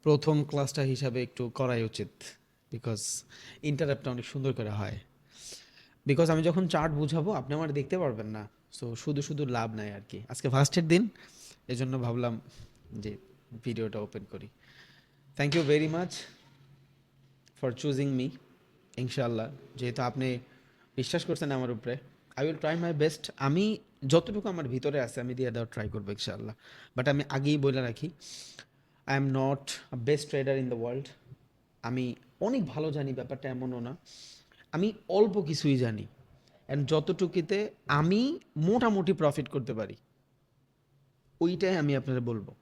প্রথম ক্লাসটা হিসাবে একটু করাই উচিত, বিকজ ইন্টারাপ্টটা অনেক সুন্দর করে হয়। বিকজ আমি যখন চার্ট বুঝাবো আপনি আমার দেখতে পারবেন না, সো শুধু শুধু লাভ নাই আর কি। আজকে ফার্স্টের দিন, এজন্য ভাবলাম যে ভিডিওটা ওপেন করি। Thank you very much for choosing me. ইনশাআল্লাহ, যেহেতু আপনি বিশ্বাস করছেন আমার উপরে, I will try my best. আমি যতটুকু আমার ভিতরে আছে আমি দিয়ে দেওয়ার ট্রাই করবো ইনশাআল্লাহ। বাট আমি আগেই বলে রাখি, I am not best trader in the world. আমি অনেক ভালো জানি ব্যাপারটা এমনও না, আমি অল্প কিছুই জানি। অ্যান্ড যতটুকুতে আমি মোটামুটি প্রফিট করতে পারি ওইটাই আমি আপনাদের বলবো।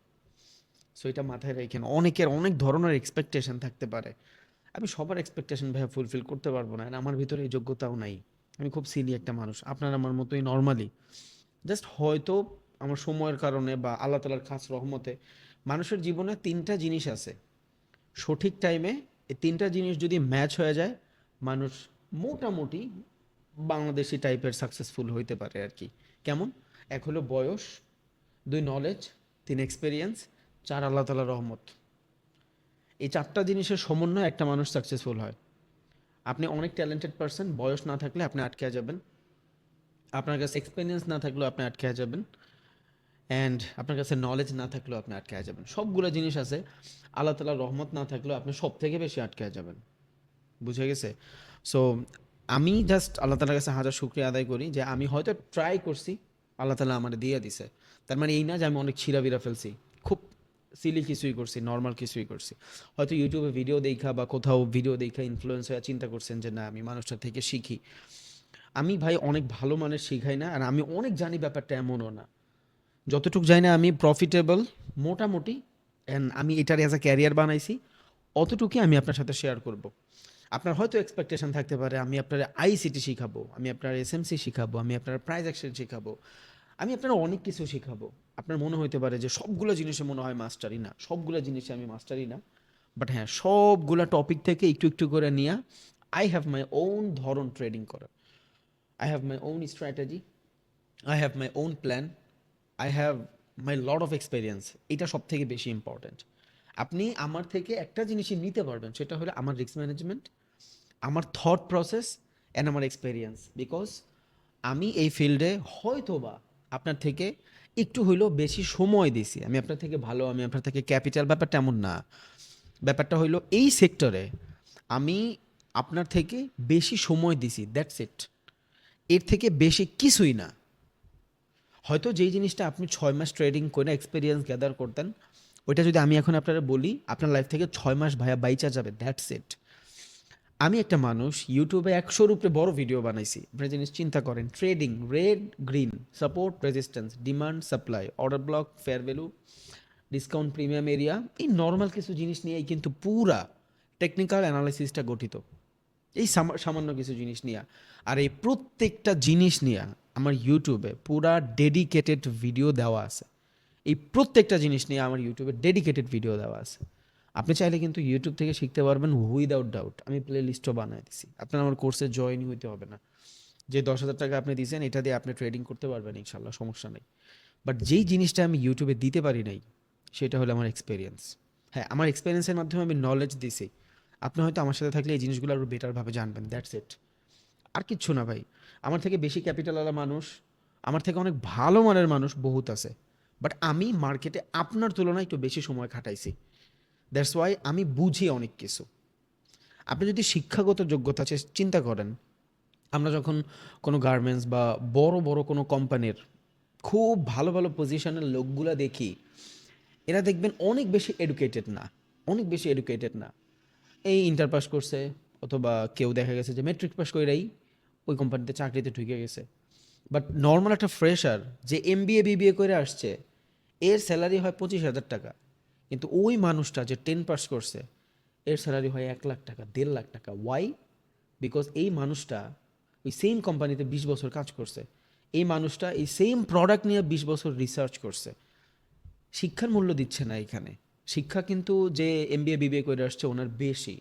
সো এটা মাথায় রেখেন, অনেকের অনেক ধরনের এক্সপেকটেশন থাকতে পারে। আমি সবার এক্সপেকটেশন ভাইয়া ফুলফিল করতে পারবো না, আর আমার ভিতরে এই যোগ্যতাও নাই। আমি খুব সিলি একটা মানুষ, আপনার আমার মতোই নর্মালি। জাস্ট হয়তো আমার সময়ের কারণে বা আল্লাহ তালার খাস রহমতে মানুষের জীবনে তিনটা জিনিস আছে, সঠিক টাইমে এই তিনটা জিনিস যদি ম্যাচ হয়ে যায়, মানুষ মোটামুটি বাংলাদেশি টাইপের সাকসেসফুল হইতে পারে আর কি। কেমন? এক হলো বয়স, দুই নলেজ, তিন এক্সপেরিয়েন্স, চার আল্লাহ তালা রহমত। এই চারটা জিনিসের সমন্বয়ে একটা মানুষ সাকসেসফুল হয়। আপনি অনেক ট্যালেন্টেড পারসন, বয়স না থাকলে আপনি আটকে যাবেন, আপনার কাছে এক্সপিরিয়েন্স না থাকলেও আপনি আটকে যাবেন, অ্যান্ড আপনার কাছে নলেজ না থাকলেও আপনি আটকে যাবেন। সবগুলো জিনিস আছে, আল্লাহ তালার রহমত না থাকলেও আপনি সব থেকে বেশি আটকে যাবেন। বুঝে গেছে? সো আমি জাস্ট আল্লাহ তালার কাছে হাজার শুক্রিয়া আদায় করি যে আমি হয়তো ট্রাই করছি, আল্লাহ তালা আমার দিয়ে দিছে। তার মানে এই না যে আমি অনেক ছিঁড়া ফেলছি, খুব সিলি কিছুই করছি, নর্মাল কিছুই করছি। হয়তো ইউটিউবে ভিডিও দেখা বা কোথাও ভিডিও দেখা ইনফ্লুয়েন্স হয়ে চিন্তা করছেন যে না আমি মানুষটার থেকে শিখি। আমি ভাই অনেক ভালো মানের শিখাই না, আর আমি অনেক জানি ব্যাপারটা এমনও না। যতটুকু জানি না আমি প্রফিটেবল মোটামুটি, অ্যান্ড আমি এটার অ্যাজ আ ক্যারিয়ার বানাইছি, অতটুকুই আমি আপনার সাথে শেয়ার করব। আপনার হয়তো এক্সপেকটেশন থাকতে পারে আমি আপনার আইসিটি শিখাবো, আমি আপনার এসএমসি শিখাবো, আমি আপনার প্রাইজ অ্যাকশন শিখাবো, আমি আপনার অনেক কিছু শিখাবো। আপনার মনে হতে পারে যে সবগুলো জিনিসে মনে হয় মাস্টারি না, সবগুলো জিনিসে আমি মাস্টারি না। বাট হ্যাঁ, সবগুলা টপিক থেকে একটু একটু করে নিয়ে আই হ্যাভ মাই ওন ধরন ট্রেডিং করার। I have my own strategy, I have my own plan, I have my lot of experience. এটা সব থেকে বেশি ইম্পর্ট্যান্ট। আপনি আমার থেকে একটা জিনিসই নিতে পারবেন, সেটা হলো আমার রিস্ক ম্যানেজমেন্ট, আমার থট প্রসেস অ্যান্ড আমার এক্সপেরিয়েন্স। বিকজ আমি এই ফিল্ডে হয়তো বা আপনার থেকে একটু হইলেও বেশি সময় দিছি, আমি আপনার থেকে ভালো, আমি আপনার থেকে ক্যাপিটাল, ব্যাপারটা এমন না। ব্যাপারটা হইলো এই সেক্টরে আমি আপনার থেকে বেশি সময় দিছি, দ্যাটস ইট। এর থেকে বেশি কিছুই না। হয়তো যেই জিনিসটা আপনি 6 মাস ট্রেডিং করে এক্সপিরিয়েন্স গ্যাদার করতেন, ওইটা যদি আমি এখন আপনারা বলি আপনার লাইফ থেকে 6 মাস ভাইয়া বাইচা যাবে, দ্যাটস ইট। আমি একটা মানুষ ইউটিউবে 100-র উপরে বড় ভিডিও বানাইছি। আপনি জিনিস চিন্তা করেন, trading, red green, support resistance, demand supply, order block, fair value, discount, premium area, এই নর্মাল কিছু জিনিস নিয়েই কিন্তু পুরা টেকনিক্যাল অ্যানালাইসিসটা গঠিত। এই সামান্য কিছু জিনিস নিয়ে, আর এই প্রত্যেকটা জিনিস নিয়ে আমার ইউটিউবে পুরা ডেডিকেটেড ভিডিও দেওয়া আছে। এই প্রত্যেকটা জিনিস নিয়ে আমার ইউটিউবে ডেডিকেটেড ভিডিও দেওয়া আছে। আপনি চাইলে কিন্তু ইউটিউব থেকে শিখতে পারবেন উইদাউট ডাউট। আমি প্লে লিস্টও বানিয়ে দিছি, আপনার আমার কোর্সে জয়েনই হইতে হবে না। যে 10,000 টাকা আপনি দিয়েছেন এটা দিয়ে আপনি ট্রেডিং করতে পারবেন ইনশাল্লাহ, সমস্যা নেই। বাট যেই জিনিসটা আমি ইউটিউবে দিতে পারি নাই, সেটা হলো আমার এক্সপিরিয়েন্স। হ্যাঁ, আমার এক্সপিরিয়েন্সের মাধ্যমে আমি নলেজ দিছি, আপনি হয়তো আমার সাথে থাকলে এই জিনিসগুলো আরও বেটারভাবে জানবেন, দ্যাটস ইট। আর কিচ্ছু না ভাই। আমার থেকে বেশি ক্যাপিটালওয়ালা মানুষ, আমার থেকে অনেক ভালো মানের মানুষ বহুত আছে। বাট আমি মার্কেটে আপনার তুলনায় একটু বেশি সময় খাটাইছি, দ্যাটস ওয়াই আমি বুঝি অনেক কিছু। আপনি যদি শিক্ষাগত যোগ্যতা চিন্তা করেন, আমরা যখন কোনো গার্মেন্টস বা বড় বড় কোনো কোম্পানির খুব ভালো ভালো পজিশনের লোকগুলা দেখি, এরা দেখবেন অনেক বেশি এডুকেটেড না, অনেক বেশি এডুকেটেড না। এই ইন্টার পাস করছে, অথবা কেউ দেখা গেছে যে মেট্রিক পাস করেই ওই কোম্পানিতে চাকরিতে ঢুকে গেছে। বাট নর্মাল একটা ফ্রেশার যে এমবিএ বিবিএ করে আসছে, এর স্যালারি হয় 25,000 টাকা। কিন্তু ওই মানুষটা যে 10 পাস করছে, এর স্যালারি হয় 1 লাখ টাকা, 1.5 লাখ টাকা। ওয়াই? বিকজ এই মানুষটা ওই সেম কোম্পানিতে 20 বছর কাজ করছে, এই মানুষটা এই সেম প্রোডাক্ট নিয়ে 20 বছর রিসার্চ করছে। শিক্ষার মূল্য দিচ্ছে না এখানে। শিক্ষা কিন্তু যে এমবিএ বিবিএ করে আসছে ওনার বেশি।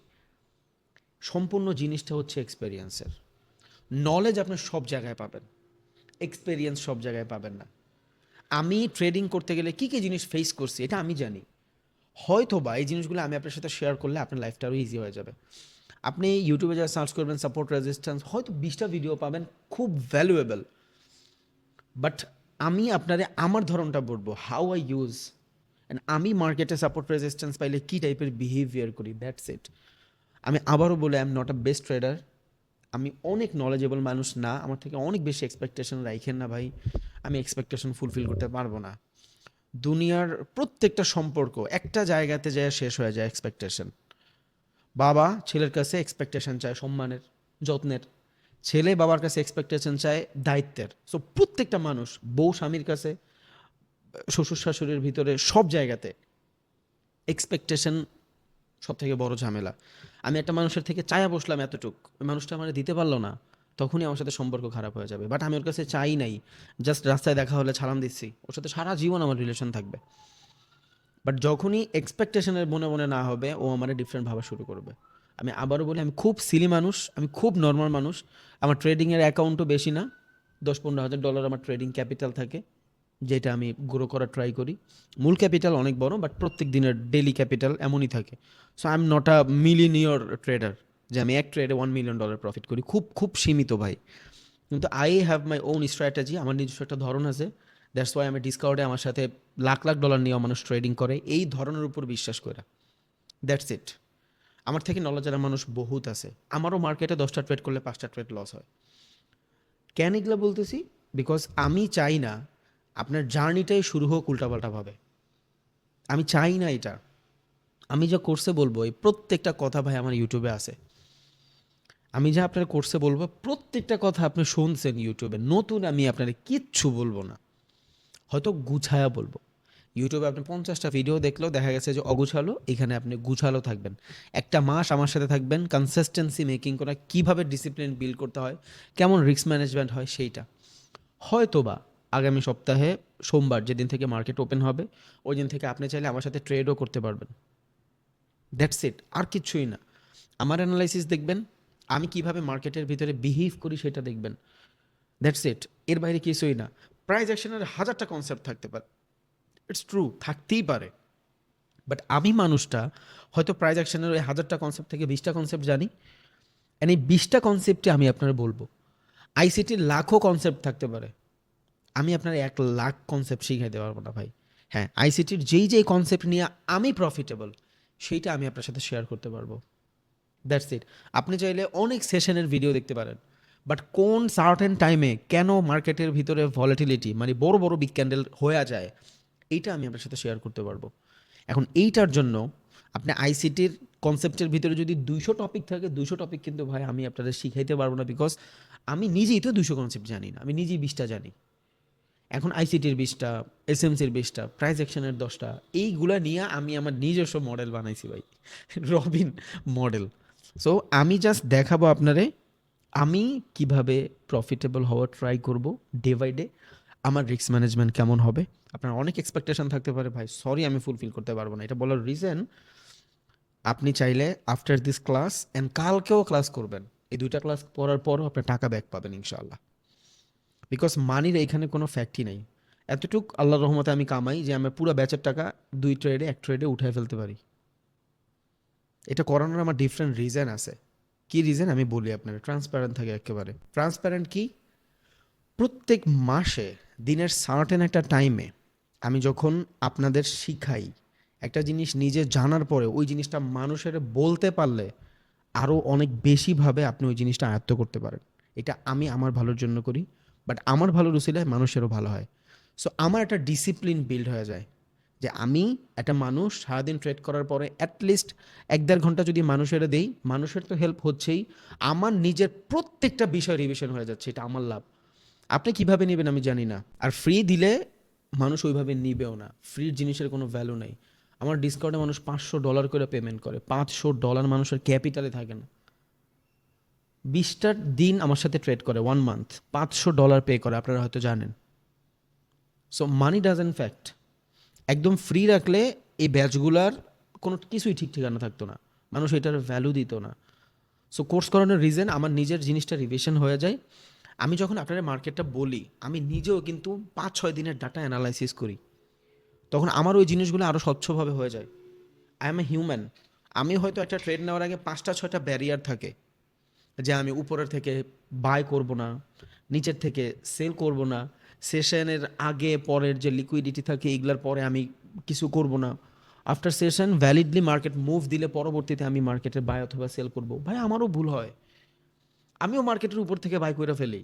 সম্পূর্ণ জিনিসটা হচ্ছে এক্সপেরিয়েন্সের। নলেজ আপনি সব জায়গায় পাবেন, এক্সপেরিয়েন্স সব জায়গায় পাবেন না। আমি ট্রেডিং করতে গেলে কী কী জিনিস ফেস করছি এটা আমি জানি। হয়তো বা এই জিনিসগুলো আমি আপনার সাথে শেয়ার করলে আপনার লাইফটা আরও ইজি হয়ে যাবে। আপনি ইউটিউবে যা সার্চ করবেন সাপোর্ট রেজিস্ট্যান্স, হয়তো 20টা ভিডিও পাবেন খুব ভ্যালুয়েবল, বাট আমি আপনারে আমার ধরনটা বলবো, হাউ আই ইউজ অ্যান্ড আমি মার্কেটে সাপোর্ট রেজিস্ট্যান্স পাইলে কী টাইপের বিহেভিয়ার করি, দ্যাটস ইট। আমি আবারও বলে I am not a best trader, আমি অনেক নলেজেবল মানুষ না, আমার থেকে অনেক বেশি এক্সপেকটেশন রাখেন না ভাই, আমি এক্সপেকটেশন ফুলফিল করতে পারবো না। দুনিয়ার প্রত্যেকটা সম্পর্ক একটা জায়গাতে যায় শেষ হয়ে যায় এক্সপেকটেশন। বাবা ছেলের কাছে এক্সপেকটেশন চায় সম্মানের, যত্নের, ছেলে বাবার কাছে এক্সপেকটেশন চায় দায়িত্বের। সো প্রত্যেকটা মানুষ, বউ স্বামীর কাছে, শ্বশুর শাশুড়ির ভিতরে, সব জায়গাতে এক্সপেকটেশন সব থেকে বড় ঝামেলা। আমি একটা মানুষের থেকে চায়া বসলাম এতটুক, ওই মানুষটা আমার দিতে পারলো না, তখনই আমার সাথে সম্পর্ক খারাপ হয়ে যাবে। বাট আমি ওর কাছে চাই নাই, জাস্ট রাস্তায় দেখা হলে সালাম দিচ্ছি, ওর সাথে সারা জীবন আমার রিলেশন থাকবে। বাট যখনই এক্সপেকটেশনের বনে বনে না হবে, ও আমার ডিফারেন্ট ভাবা শুরু করবে। আমি আবারও বলি, আমি খুব সিলি মানুষ, আমি খুব নর্মাল মানুষ। আমার ট্রেডিংয়ের অ্যাকাউন্টও বেশি না, $10-15 হাজার আমার ট্রেডিং ক্যাপিটাল থাকে, যেটা আমি গ্রো করার ট্রাই করি। মূল ক্যাপিটাল অনেক বড়, বাট প্রত্যেক দিনের ডেলি ক্যাপিটাল এমনই থাকে। So I am not a millionaire trader যে আমি এক ট্রেডে $1 মিলিয়ন প্রফিট করি, খুব খুব সীমিত ভাই। কিন্তু I have my own strategy, আমার নিজস্ব একটা ধরন আছে। দ্যাটস ওয়াই আমি ডিসকাউন্টে আমার সাথে লাখ লাখ ডলার নিয়েও মানুষ ট্রেডিং করে এই ধরনের উপর বিশ্বাস করে। That's it. আমার থেকে নলেজের মানুষ বহুত আছে, আমারও মার্কেটে 10টা ট্রেড করলে 5টা ট্রেড লস হয়। কেন এগুলো বলতেছি? বিকজ আমি চাই না আপনার জার্নিটাই শুরু হোক উল্টাপাল্টাভাবে। আমি চাই না এটা। আমি যা কোর্সে বলবো এই প্রত্যেকটা কথা ভাই আমার ইউটিউবে আছে। আমি যা আপনার কোর্সে বলবো প্রত্যেকটা কথা আপনি শুনছেন ইউটিউবে, নতুন আমি আপনার কিচ্ছু বলবো না, হয়তো গুছায়া বলবো। ইউটিউবে আপনি 50টা ভিডিও দেখলেও দেখা গেছে যে অগুছালো, এখানে আপনি গুছালো থাকবেন। একটা মাস আমার সাথে থাকবেন, কনসিস্টেন্সি মেকিং করা, কীভাবে ডিসিপ্লিন বিল্ড করতে হয়, কেমন রিস্ক ম্যানেজমেন্ট হয় সেইটা। হয়তোবা আগামী সপ্তাহে সোমবার যেদিন থেকে মার্কেট ওপেন হবে, ওই দিন থেকে আপনি চাইলে আমার সাথে ট্রেডও করতে পারবেন। দ্যাটস ইট, আর কিচ্ছুই না। আমার অ্যানালাইসিস দেখবেন, আমি কিভাবে মার্কেটের ভিতরে বিহেভ করি সেটা দেখবেন। দ্যাটস ইট, এর বাইরে কিছুই না। প্রাইস অ্যাকশনের হাজারটা কনসেপ্ট থাকতে পারে, ইটস ট্রু, থাকতেই পারে। বাট আমি মানুষটা হয়তো প্রাইস অ্যাকশনের ওই হাজারটা কনসেপ্ট থেকে 20টা কনসেপ্ট জানি, অ্যান্ড এই 20টা কনসেপ্টে আমি আপনার বলবো। আইসিটির লাখো কনসেপ্ট থাকতে পারে, আমি আপনার 1 লাখ কনসেপ্ট শিখাইতে পারবো না ভাই। হ্যাঁ, আইসিটির যেই যেই কনসেপ্ট নিয়ে আমি প্রফিটেবল সেইটা আমি আপনার সাথে শেয়ার করতে পারবো। That's it. আপনি চাইলে অনেক সেশনের ভিডিও দেখতে পারেন, বাট কোন সার্টেন টাইমে কেন মার্কেটের ভিতরে ভলাটিলিটি মানে বড় বড় বিগ ক্যান্ডেল হয়ে যায়, এইটা আমি আপনার সাথে শেয়ার করতে পারবো। এখন এইটার জন্য আপনি আইসিটির কনসেপ্টের ভিতরে যদি 200 টপিক থাকে, 200 টপিক কিন্তু ভাই আমি আপনাদের শিখাইতে পারবো না, বিকজ আমি নিজেই তো 200 কনসেপ্ট জানি না, আমি নিজেই 20টা জানি। এখন আইসিটির 20টা, এসএমসির 20টা, প্রাইস অ্যাকশনের 10টা, এইগুলা নিয়ে আমি আমার নিজস্ব মডেল বানাইছি ভাই, রবিন মডেল। সো আমি জাস্ট দেখাবো আপনারে আমি কিভাবে প্রফিটেবল হওয়ার ট্রাই করব ডে বাই ডে, আমার রিস্ক ম্যানেজমেন্ট কেমন হবে। আপনার অনেক এক্সপেকটেশন থাকতে পারে ভাই, সরি আমি ফুলফিল করতে পারবো না, এটা বলার রিজন আপনি চাইলে আফটার দিস ক্লাস অ্যান্ড কালকেও ক্লাস করবেন, এই 2টা ক্লাস পড়ার পরও আপনি টাকা ব্যাক পাবেন ইনশাআল্লাহ। বিকজ মানির এইখানে কোনো ফ্যাক্টই নাই। এতটুক আল্লাহর রহমতে আমি কামাই যে আমি পুরো ব্যাচের টাকা 2 ট্রেডে 1 ট্রেডে উঠায় ফেলতে পারি। এটা করানোর আমার ডিফারেন্ট রিজন আছে। কি রিজন আমি বলি আপনার, ট্রান্সপারেন্ট থাকে একেবারে। ট্রান্সপারেন্ট কি, প্রত্যেক মাসে দিনের সার্টেন একটা টাইমে আমি যখন আপনাদের শিখাই একটা জিনিস, নিজে জানার পরে ওই জিনিসটা মানুষের বলতে পারলে আরও অনেক বেশিভাবে আপনি ওই জিনিসটা আয়ত্ত করতে পারেন। এটা আমি আমার ভালোর জন্য করি, বাট আমার ভালোর উছিলায় মানুষেরও ভালো হয়। সো আমার একটা ডিসিপ্লিন বিল্ড হয়ে যায় যে আমি একটা মানুষ সারাদিন ট্রেড করার পরে অ্যাটলিস্ট 1-1.5 ঘন্টা যদি মানুষেরা দেই, মানুষের তো হেল্প হচ্ছেই, আমার নিজের প্রত্যেকটা বিষয় রিভিশন হয়ে যাচ্ছে, এটা আমার লাভ। আপনি কিভাবে নেবেন আমি জানি না, আর ফ্রি দিলে মানুষ ওইভাবে নিবেও না, ফ্রির জিনিসের কোনো ভ্যালু নেই। আমার ডিসকাউন্টে মানুষ $500 করে পেমেন্ট করে, $500 মানুষের ক্যাপিটালে থাকে না। 20টা দিন আমার সাথে ট্রেড করে 1 মান্থ, $500 পে করে, আপনারা হয়তো জানেন। So money doesn't fact. একদম ফ্রি রাখলে এই ব্যাচগুলার কোনো কিছুই ঠিক ঠিকানা থাকতো না, মানুষ এটার ভ্যালু দিত না। সো কোর্স করানোর রিজন আমার নিজের জিনিসটা রিভিশন হয়ে যায়। আমি যখন আপনারা মার্কেটটা বলি, আমি নিজেও কিন্তু 5-6 দিনের ডাটা অ্যানালাইসিস করি, তখন আমার ওই জিনিসগুলো আরও স্বচ্ছভাবে হয়ে যায়। I M a human. আমি হয়তো একটা ট্রেড নেওয়ার আগে 5টা 6টা ব্যারিয়ার থাকে, যে আমি উপরের থেকে বাই করব না, নিচের থেকে সেল করব না, সেশনের আগে পরের যে লিকুইডিটি থাকে এগুলার পরে আমি কিছু করব না, আফটার সেশন ভ্যালিডলি মার্কেট মুভ দিলে পরবর্তীতে আমি মার্কেটে বাই অথবা সেল করব। ভাই আমারও ভুল হয়, আমিও মার্কেটের উপর থেকে বাই করে ফেলি,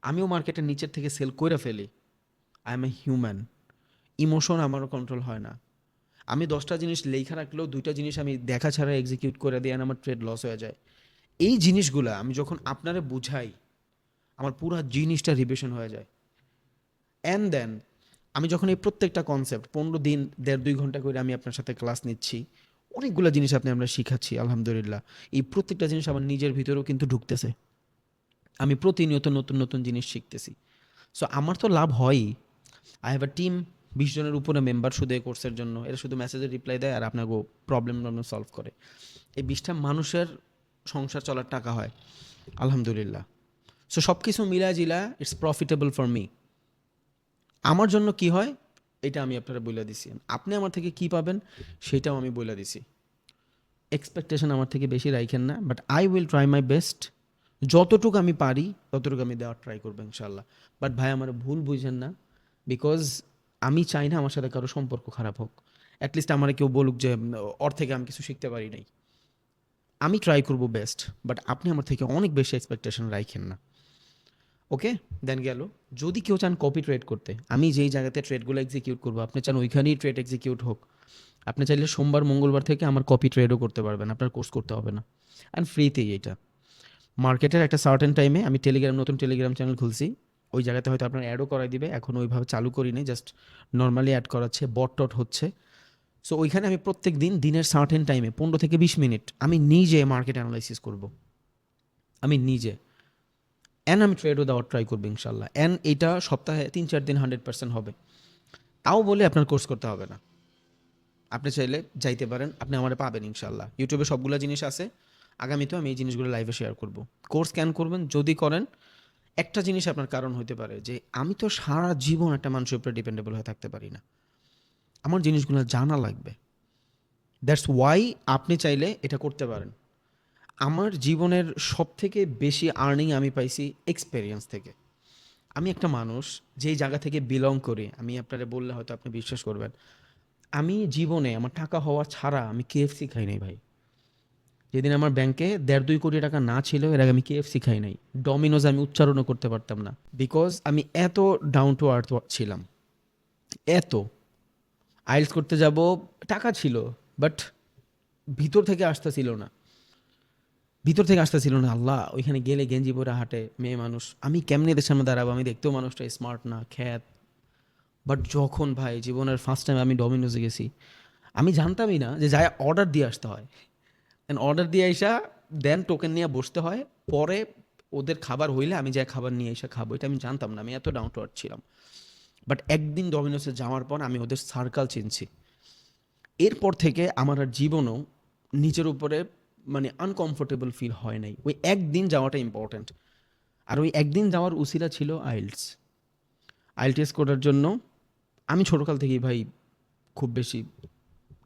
আমিও মার্কেটের নিচের থেকে সেল করে ফেলি। I M a human. Emotion আমারও কন্ট্রোল হয় না। আমি 10টা জিনিস লেখা রাখলেও 2টা জিনিস আমি দেখা ছাড়া এক্সিকিউট করে দিই আর আমার ট্রেড লস হয়ে যায়। এই জিনিসগুলা আমি যখন আপনারে বুঝাই, আমার পুরো জিনিসটা রিভিশন হয়ে যায়। অ্যান্ড দেন আমি যখন এই প্রত্যেকটা কনসেপ্ট 15 দিন 1.5-2 ঘন্টা করে আমি আপনার সাথে ক্লাস নিচ্ছি, অনেকগুলো জিনিস আমরা শিখাচ্ছি আলহামদুলিল্লাহ। এই প্রত্যেকটা জিনিস আমার নিজের ভিতরেও কিন্তু ঢুকতেছে। আমি প্রতিনিয়ত নতুন নতুন জিনিস শিখতেছি। সো আমার তো লাভ হয়ই। আই হ্যাভ আ টিম, 20 জনের উপরে মেম্বার শুধু এই কোর্সের জন্য। এরা শুধু মেসেজের রিপ্লাই দেয় আর আপনাকে প্রবলেম সলভ করে। এই 20টা মানুষের সংসার চলার টাকা হয় আলহামদুলিল্লাহ। সো সব কিছু মিলা জিলা ইটস প্রফিটেবল ফর মি। আমার জন্য কি হয় এটা আমি আপনারা বলে দিছি। আপনি আমার থেকে কি পাবেন সেটাও আমি বলে দিছি। এক্সপেকটেশন আমার থেকে বেশি রাখেন না, but I will try my best. যতটুকু আমি পারি ততটুকু আমি দেওয়ার ট্রাই করবো ইনশাল্লাহ। বাট ভাই আমার ভুল বুঝেন না, বিকজ আমি চাই না আমার সাথে কারো সম্পর্ক খারাপ হোক। অ্যাটলিস্ট আমার কেউ বলুক যে ওর থেকে আমি কিছু শিখতে পারি নাই। আমি ট্রাই করবো বেস্ট, বাট আপনি আমার থেকে অনেক বেশি এক্সপেকটেশন রাখেন না। ওকে, দেন গেল। যদি কেউ চান কপি ট্রেড করতে, আমি যেই জায়গাতে ট্রেডগুলো এক্সিকিউট করবো আপনি চান ওইখানেই ট্রেড এক্সিকিউট হোক, আপনি চাইলে সোমবার মঙ্গলবার থেকে আমার কপি ট্রেডও করতে পারবেন, আপনার কোর্স করতে হবে না। অ্যান্ড ফ্রিতেই এটা। মার্কেটের একটা সার্টেন টাইমে আমি নতুন টেলিগ্রাম চ্যানেল খুলছি, ওই জায়গাতে হয়তো আপনার অ্যাডও করাই দিবে। এখন ওইভাবে চালু করিনি, জাস্ট নর্মালি অ্যাড করাচ্ছে, বট টট হচ্ছে। সো ওইখানে আমি প্রত্যেক দিন দিনের সার্টেন টাইমে 15 থেকে 20 মিনিট আমি নিজে মার্কেট অ্যানালাইসিস করব, আমি নিজে। অ্যান্ড আমি ট্রেডও দেওয়ার ট্রাই করবো ইনশাল্লাহ। অ্যান্ড এটা সপ্তাহে 3-4 দিন 100% হবে। তাও বলে আপনার কোর্স করতে হবে না, আপনি চাইলে যাইতে পারেন, আপনি আমারে পাবেন ইনশাল্লাহ। ইউটিউবে সবগুলো জিনিস আছে। আগামীতেও আমি এই জিনিসগুলো লাইভে শেয়ার করব। কোর্স স্ক্যান করবেন, যদি করেন একটা জিনিস আপনার কারণ হতে পারে যে আমি তো সারা জীবন একটা মানুষের উপরে ডিপেন্ডেবল হয়ে থাকতে পারি না, আমার জিনিসগুলো জানা লাগবে। দ্যাটস ওয়াই আপনি চাইলে এটা করতে পারেন। আমার জীবনের সব থেকে বেশি আর্নিং আমি পাইছি এক্সপেরিয়েন্স থেকে। আমি একটা মানুষ যেই জায়গা থেকে বিলং করি, আমি আপনারা বললে হয়তো আপনি বিশ্বাস করবেন, আমি জীবনে আমার টাকা হওয়া ছাড়া আমি কেএফসি খাই নাই ভাই। যেদিন আমার ব্যাংকে 1.5-2 কোটি টাকা না ছিল এর আগে আমি কেএফসি খাই নাই, ডমিনোজ আমি উচ্চারণও করতে পারতাম না, বিকজ আমি এত ডাউন টু আর্থ ছিলাম। এত আইএলটিএস করতে যাব, টাকা ছিল, বাট ভিতর থেকে আসতেছিল না, ভিতর থেকে আসতেছিল না। আল্লাহ, ওইখানে গেলে গেঞ্জি পরে হাঁটে মেয়ে মানুষ, আমি কেমনি এদের সামনে দাঁড়াবো, আমি দেখতেও মানুষটা স্মার্ট না, খ্যাত। বাট যখন ভাই জীবনের ফার্স্ট টাইম আমি ডমিনোজে গেছি, আমি জানতামই না যে যায় অর্ডার দিয়ে আসতে হয়। দেন অর্ডার দিয়ে আইসা দেন টোকেন নিয়ে বসতে হয়, পরে ওদের খাবার হইলে আমি যাই খাবার নিয়ে এসে খাবো। এটা আমি জানতাম না, আমি এত ডাউন টু আর্থ ছিলাম। বাট একদিন ডমিনোসে যাওয়ার পর আমি ওদের সার্কেল চিনছি। এরপর থেকে আমার আর জীবনেও নিজের উপরে মানে আনকমফোর্টেবল ফিল হয় নাই। ওই একদিন যাওয়াটা ইম্পর্ট্যান্ট। আর ওই একদিন যাওয়ার উসিলা ছিল আইএলটিএস। আইএলটিএস করার জন্য আমি ছোটোকাল থেকেই ভাই খুব বেশি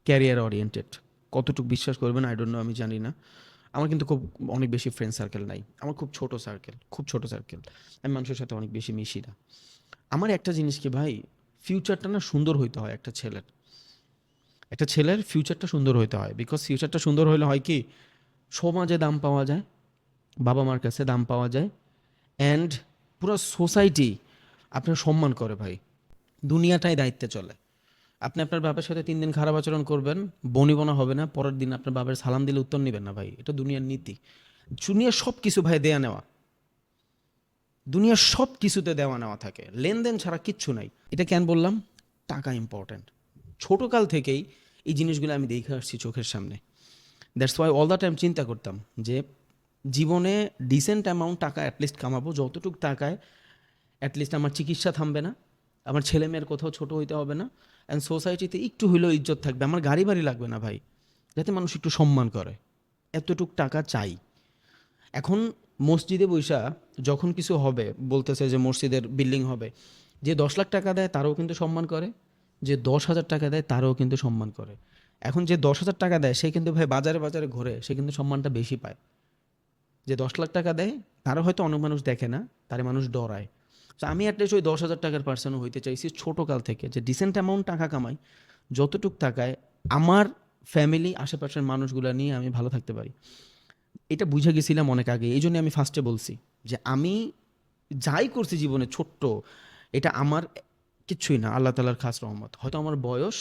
ক্যারিয়ার ওরিয়েন্টেড। কতটুকু বিশ্বাস করবেন আই ডোন্ট নো, আমি জানি না। আমার কিন্তু খুব অনেক বেশি ফ্রেন্ড সার্কেল নাই, আমার খুব ছোট সার্কেল, খুব ছোট সার্কেল। আমি মানুষের সাথে অনেক বেশি মিশি না। আমার একটা জিনিস কি ভাই, ফিউচারটা না সুন্দর হইতে হয় একটা ছেলের। একটা ছেলের ফিউচারটা সুন্দর হইতে হয়, বিকজ ফিউচারটা সুন্দর হইলে হয় কি, সমাজে দাম পাওয়া যায়, বাবা মার কাছে দাম পাওয়া যায়, অ্যান্ড পুরো সোসাইটি আপনার সম্মান করে ভাই। দুনিয়াটাই দায়িত্বে চলে। আপনি আপনার বাবার সাথে 3 দিন খারাপ আচরণ করবেন, বনিবনা হবে না, পরের দিন আপনার বাবার সালাম দিলে উত্তর নেবেন না ভাই। এটা দুনিয়ার নীতি। দুনিয়ার সব কিছু ভাই দেয়া নেওয়া, দুনিয়ার সব কিছুতে দেওয়া নেওয়া থাকে, লেনদেন ছাড়া কিচ্ছু নাই। এটা কেন বললাম? টাকা ইম্পর্ট্যান্ট। ছোটোকাল থেকেই এই জিনিসগুলো আমি দেখে আসছি চোখের সামনে। That's why all the time চিন্তা করতাম যে জীবনে ডিসেন্ট অ্যামাউন্ট টাকা অ্যাটলিস্ট কামাবো, যতটুকু টাকায় অ্যাটলিস্ট আমার চিকিৎসা থামবে না, আমার ছেলে মেয়ের কোথাও ছোটো হইতে হবে না, অ্যান্ড সোসাইটিতে একটু হইলেও ইজ্জত থাকবে, আমার গাড়ি বাড়ি লাগবে না ভাই, যাতে মানুষ একটু সম্মান করে। এতটুক টাকা চাই। এখন মসজিদে বৈশা যখন কিছু হবে, বলতেছে যে মসজিদের বিল্ডিং হবে, যে 10 লাখ টাকা দেয় তারও কিন্তু সম্মান করে, যে 10,000 টাকা দেয় তারও কিন্তু সম্মান করে। এখন যে 10,000 টাকা দেয় সে কিন্তু ভাই বাজারে বাজারে ঘোরে, সে কিন্তু সম্মানটা বেশি পায়। যে 10 লাখ টাকা দেয় তারা হয়তো অনেক মানুষ দেখে না, তারে মানুষ ডরায়। তো আমি অ্যাটলিস্ট ওই 10,000 টাকার পার্সনও হইতে চাইছি ছোটোকাল থেকে, যে ডিসেন্ট অ্যামাউন্ট টাকা কামাই, যতটুক টাকায় আমার ফ্যামিলি আশেপাশের মানুষগুলো নিয়ে আমি ভালো থাকতে পারি। এটা বুঝে গেছিলাম অনেক আগে, এই জন্য আমি ফার্স্টে বলছি যে আমি যাই করছি জীবনে ছোট্ট, এটা আমার কিচ্ছুই না, আল্লাহ তালার খাস রহমত। হয়তো আমার বয়স,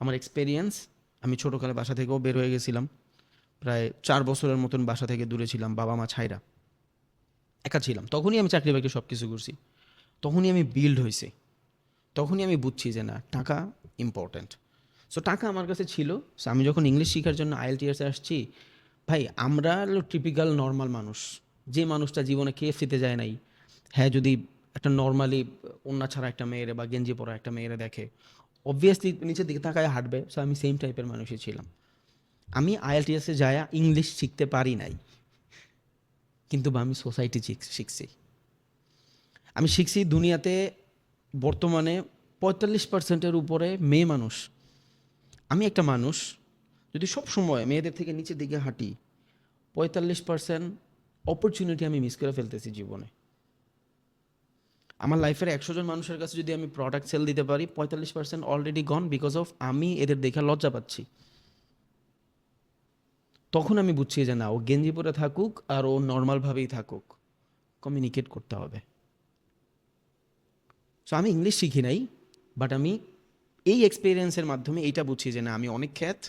আমার এক্সপেরিয়েন্স, আমি ছোটোকালে বাসা থেকেও বের হয়ে গেছিলাম, প্রায় 4 বছরের মতন বাসা থেকে দূরে ছিলাম, বাবা মা ছাইরা একা ছিলাম। তখনই আমি চাকরি বাকরি সব কিছু করছি, তখনই আমি বিল্ড হয়েছি, তখনই আমি বুঝছি যে না, টাকা ইম্পর্ট্যান্ট। সো টাকা আমার কাছে ছিল। সো আমি যখন ইংলিশ শেখার জন্য আইএলটিএসে আসছি, ভাই আমরা হলো টিপিক্যাল নর্মাল মানুষ, যে মানুষটা জীবনে কেএফসিতে যায় নাই, হ্যাঁ যদি একটা নর্মালি ওন্না ছাড়া একটা মেয়েরে বা গেঞ্জি পরা একটা মেয়েরে দেখে, অবভিয়াসলি নিচের দিকে তাকায় হাঁটবে। সো আমি সেম টাইপের মানুষই ছিলাম। আমি আইএলটিএসে যায়া ইংলিশ শিখতে পারি নাই, কিন্তু বা আমি সোসাইটি শিখছি। আমি শিখছি দুনিয়াতে বর্তমানে 45%-এর উপরে মেয়ে মানুষ। আমি একটা মানুষ যদি সব সময় মেয়েদের থেকে নিচের দিকে হাঁটি, 45% অপরচুনিটি আমি মিস করে ফেলতেছি জীবনে। আমার লাইফের 100 জন মানুষের কাছে যদি আমি প্রোডাক্ট সেল দিতে পারি, 45% অলরেডি গন বিকজ অফ আমি এদের দেখে লজ্জা পাচ্ছি। তখন আমি বুঝছি যে না, ও গেঞ্জি পরে থাকুক আর ও নর্মালভাবেই থাকুক, কমিউনিকেট করতে হবে। সো আমি ইংলিশ শিখি নাই, বাট আমি এই এক্সপিরিয়েন্সের মাধ্যমে এইটা বুঝছি যে না, আমি অনেক খ্যাত,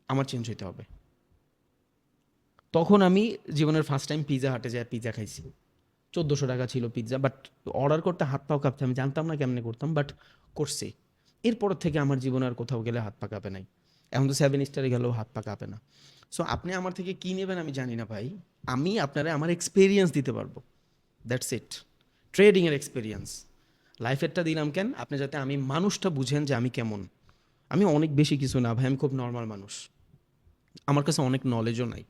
আমার চেঞ্জ হইতে হবে। তখন আমি জীবনের ফার্স্ট টাইম পিৎজা হাটে যায় পিৎজা খাইছি। 1400 টাকা ছিল পিৎজা, বাট অর্ডার করতে হাত পাও কাঁপছে, আমি জানতাম না কেমনে করতাম, বাট করছি। এরপর থেকে আমার জীবনে আর কোথাও গেলে হাত পা কাঁপে নাই। এখন তো 7 স্টারে গেলেও হাত পা কাঁপে না। সো আপনি আমার থেকে কী নেবেন আমি জানি না ভাই, আমি আপনারা আমার এক্সপিরিয়েন্স দিতে পারবো, দ্যাটস ইট। ট্রেডিংয়ের এক্সপিরিয়েন্স, লাইফেরটা দিলাম কেন, আপনি যাতে আমি মানুষটা বুঝেন যে আমি কেমন। আমি অনেক বেশি কিছু না ভাই, আমি খুব নর্মাল মানুষ, আমার কাছে অনেক নলেজও নাই,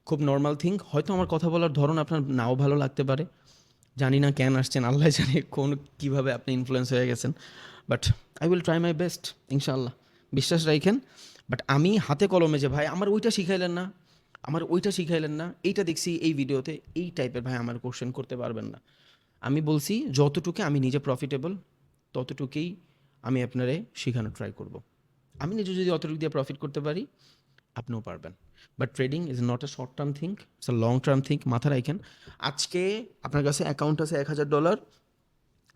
খুব নর্মাল থিঙ্ক। হয়তো আমার কথা বলার ধরন আপনার নাও ভালো লাগতে পারে, জানি না কেন আসছেন, আল্লাহ জানে কোন কীভাবে আপনি ইনফ্লুয়েন্স হয়ে গেছেন, but I will try my best, ইনশাল্লাহ, বিশ্বাস রাখেন। বাট আমি হাতে কলমে যে ভাই আমার ওইটা শিখাইলেন না, আমার ওইটা শিখাইলেন না, এইটা দেখছি এই ভিডিওতে, এই টাইপের ভাই আমার কোশ্চেন করতে পারবেন না। আমি বলছি যতটুকু আমি নিজে প্রফিটেবল, ততটুকুই আমি আপনারে শেখানো ট্রাই করব। আমি নিজে যদি অতটুকু দিয়ে প্রফিট করতে পারি, আপনিও পারবেন। But trading is not a short term think, it's a long term think. মাথা রাখেন, আজকে আপনার কাছে অ্যাকাউন্ট আছে $1,000,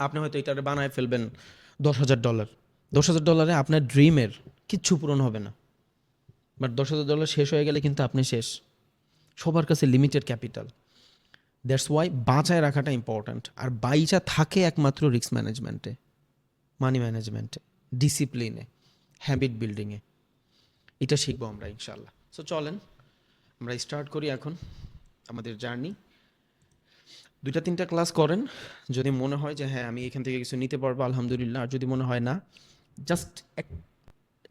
আপনি হয়তো এটারে বানায় ফেলবেন $10,000। $10,000 আপনার ড্রিমের কিচ্ছু পূরণ হবে না, বাট $10,000 শেষ হয়ে গেলে কিন্তু আপনি শেষ। সবার কাছে লিমিটেড ক্যাপিটাল, দ্যাটস ওয়াই বাঁচায় রাখাটা ইম্পর্ট্যান্ট। আর বাইচা থাকে একমাত্র রিস্ক ম্যানেজমেন্টে, মানি ম্যানেজমেন্টে, ডিসিপ্লিনে, হ্যাবিট বিল্ডিংয়ে। এটা শিখবো আমরা ইনশাল্লাহ। সো চলেন আমরা স্টার্ট করি এখন আমাদের জার্নি। 2-3টা ক্লাস করেন, যদি মনে হয় যে হ্যাঁ আমি এখান থেকে কিছু নিতে পারবো আলহামদুলিল্লাহ, আর যদি মনে হয় না, জাস্ট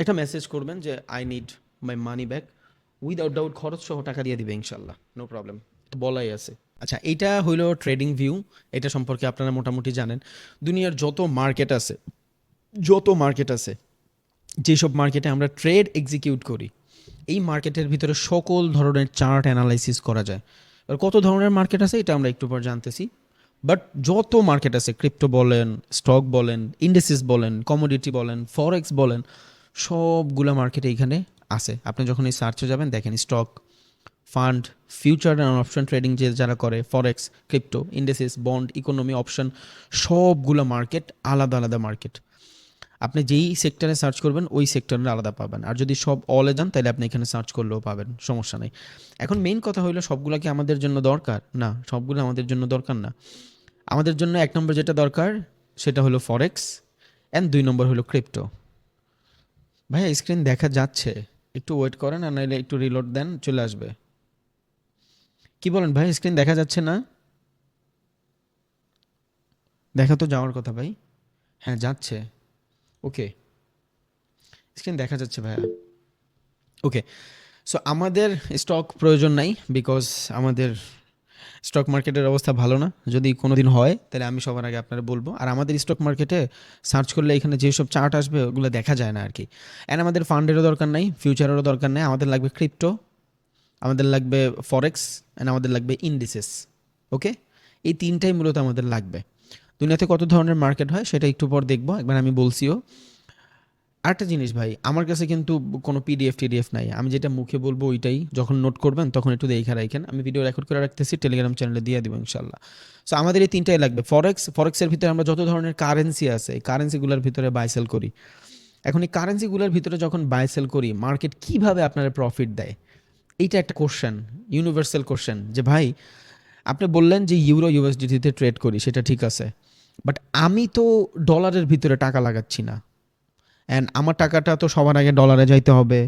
একটা মেসেজ করবেন যে I need my money back, without doubt খরচ সহ টাকা দিয়ে দিবে ইনশাল্লাহ, নো প্রবলেম, তো বলাই আছে। আচ্ছা, এইটা হইলো ট্রেডিং ভিউ, এটা সম্পর্কে আপনারা মোটামুটি জানেন। দুনিয়ার যত মার্কেট আছে, যেসব মার্কেটে আমরা ট্রেড এক্সিকিউট করি, এই মার্কেটের ভিতরে সকল ধরনের চার্ট অ্যানালাইসিস করা যায়। এবার কত ধরনের মার্কেট আছে এটা আমরা একটু পর জানতেছি, বাট যত মার্কেট আছে, ক্রিপ্টো বলেন, স্টক বলেন, ইন্ডেসিস বলেন, কমোডিটি বলেন, ফরেক্স বলেন, সবগুলা মার্কেট এইখানে আছে। আপনি যখন এই সার্চে যাবেন দেখেন stock, fund, future and option trading যে যারা করে, ফরেক্স, ক্রিপ্টো, ইন্ডেসিস, বন্ড, ইকোনমি, অপশন, সবগুলো মার্কেট আলাদা আলাদা মার্কেট। আপনি যেই সেক্টরে সার্চ করবেন ওই সেক্টরে আলাদা পাবেন, আর যদি সব অলে যান তাহলে আপনি এখানে সার্চ করলেও পাবেন, সমস্যা নেই। এখন মেইন কথা হইলো সবগুলো কি আমাদের জন্য দরকার? না, সবগুলো আমাদের জন্য দরকার না। আমাদের জন্য 1 নম্বর যেটা দরকার সেটা হলো ফরেক্স, অ্যান্ড 2 নম্বর হলো ক্রিপ্টো। ভাইয়া স্ক্রিন দেখা যাচ্ছে, একটু ওয়েট করেন, আর নাহলে একটু রিলোড দেন, চলে আসবে। কি বলেন ভাই, স্ক্রিন দেখা যাচ্ছে না? দেখা তো যাওয়ার কথা ভাই। হ্যাঁ যাচ্ছে, ওকে, স্ক্রিন দেখা যাচ্ছে ভাইয়া। ওকে, সো আমাদের স্টক প্রয়োজন নাই, বিকজ আমাদের স্টক মার্কেটের অবস্থা ভালো না। যদি কোনো দিন হয় তাহলে আমি সবার আগে আপনারা বলবো। আর আমাদের স্টক মার্কেটে সার্চ করলে এখানে যেসব চার্ট আসবে ওগুলো দেখা যায় না আর কি। অ্যান্ড আমাদের ফান্ডেরও দরকার নাই, ফিউচারেরও দরকার নেই। আমাদের লাগবে ক্রিপ্টো, আমাদের লাগবে ফরেক্স, অ্যান্ড আমাদের লাগবে ইন্ডিসেস। ওকে, এই তিনটাই মূলত আমাদের লাগবে। দুনিয়াতে কত ধরনের মার্কেট হয় সেটা একটু পর দেখবো, একবার আমি বলছিও। আরেকটা জিনিস ভাই, আমার কাছে কিন্তু কোনো টিডিএফ নাই। আমি যেটা মুখে বলবো ওইটাই, যখন নোট করবেন তখন একটু দেখে রাখেন। আমি ভিডিও রেকর্ড করে রাখতেছি, টেলিগ্রাম চ্যানেলে দিয়ে দিব ইনশাল্লাহ। সো আমাদের এই তিনটাই লাগবে। ফরেক্সের ভিতরে আমরা যত ধরনের কারেন্সি আছে এই কারেন্সিগুলোর ভিতরে বাই সেল করি। এখন এই কারেন্সিগুলোর ভিতরে যখন বাই সেল করি, মার্কেট কীভাবে আপনারা প্রফিট দেয়, এইটা একটা কোশ্চেন, ইউনিভার্সাল কোশ্চেন। যে ভাই আপনি বললেন যে ইউরো ইউএসডিতে ট্রেড করি, সেটা ঠিক আছে, বাট আমি তো ডলারের ভিতরে টাকা লাগাচ্ছি না। অ্যান্ড আমার টাকাটা তো সবার আগে ডলারে যাইতে হবে।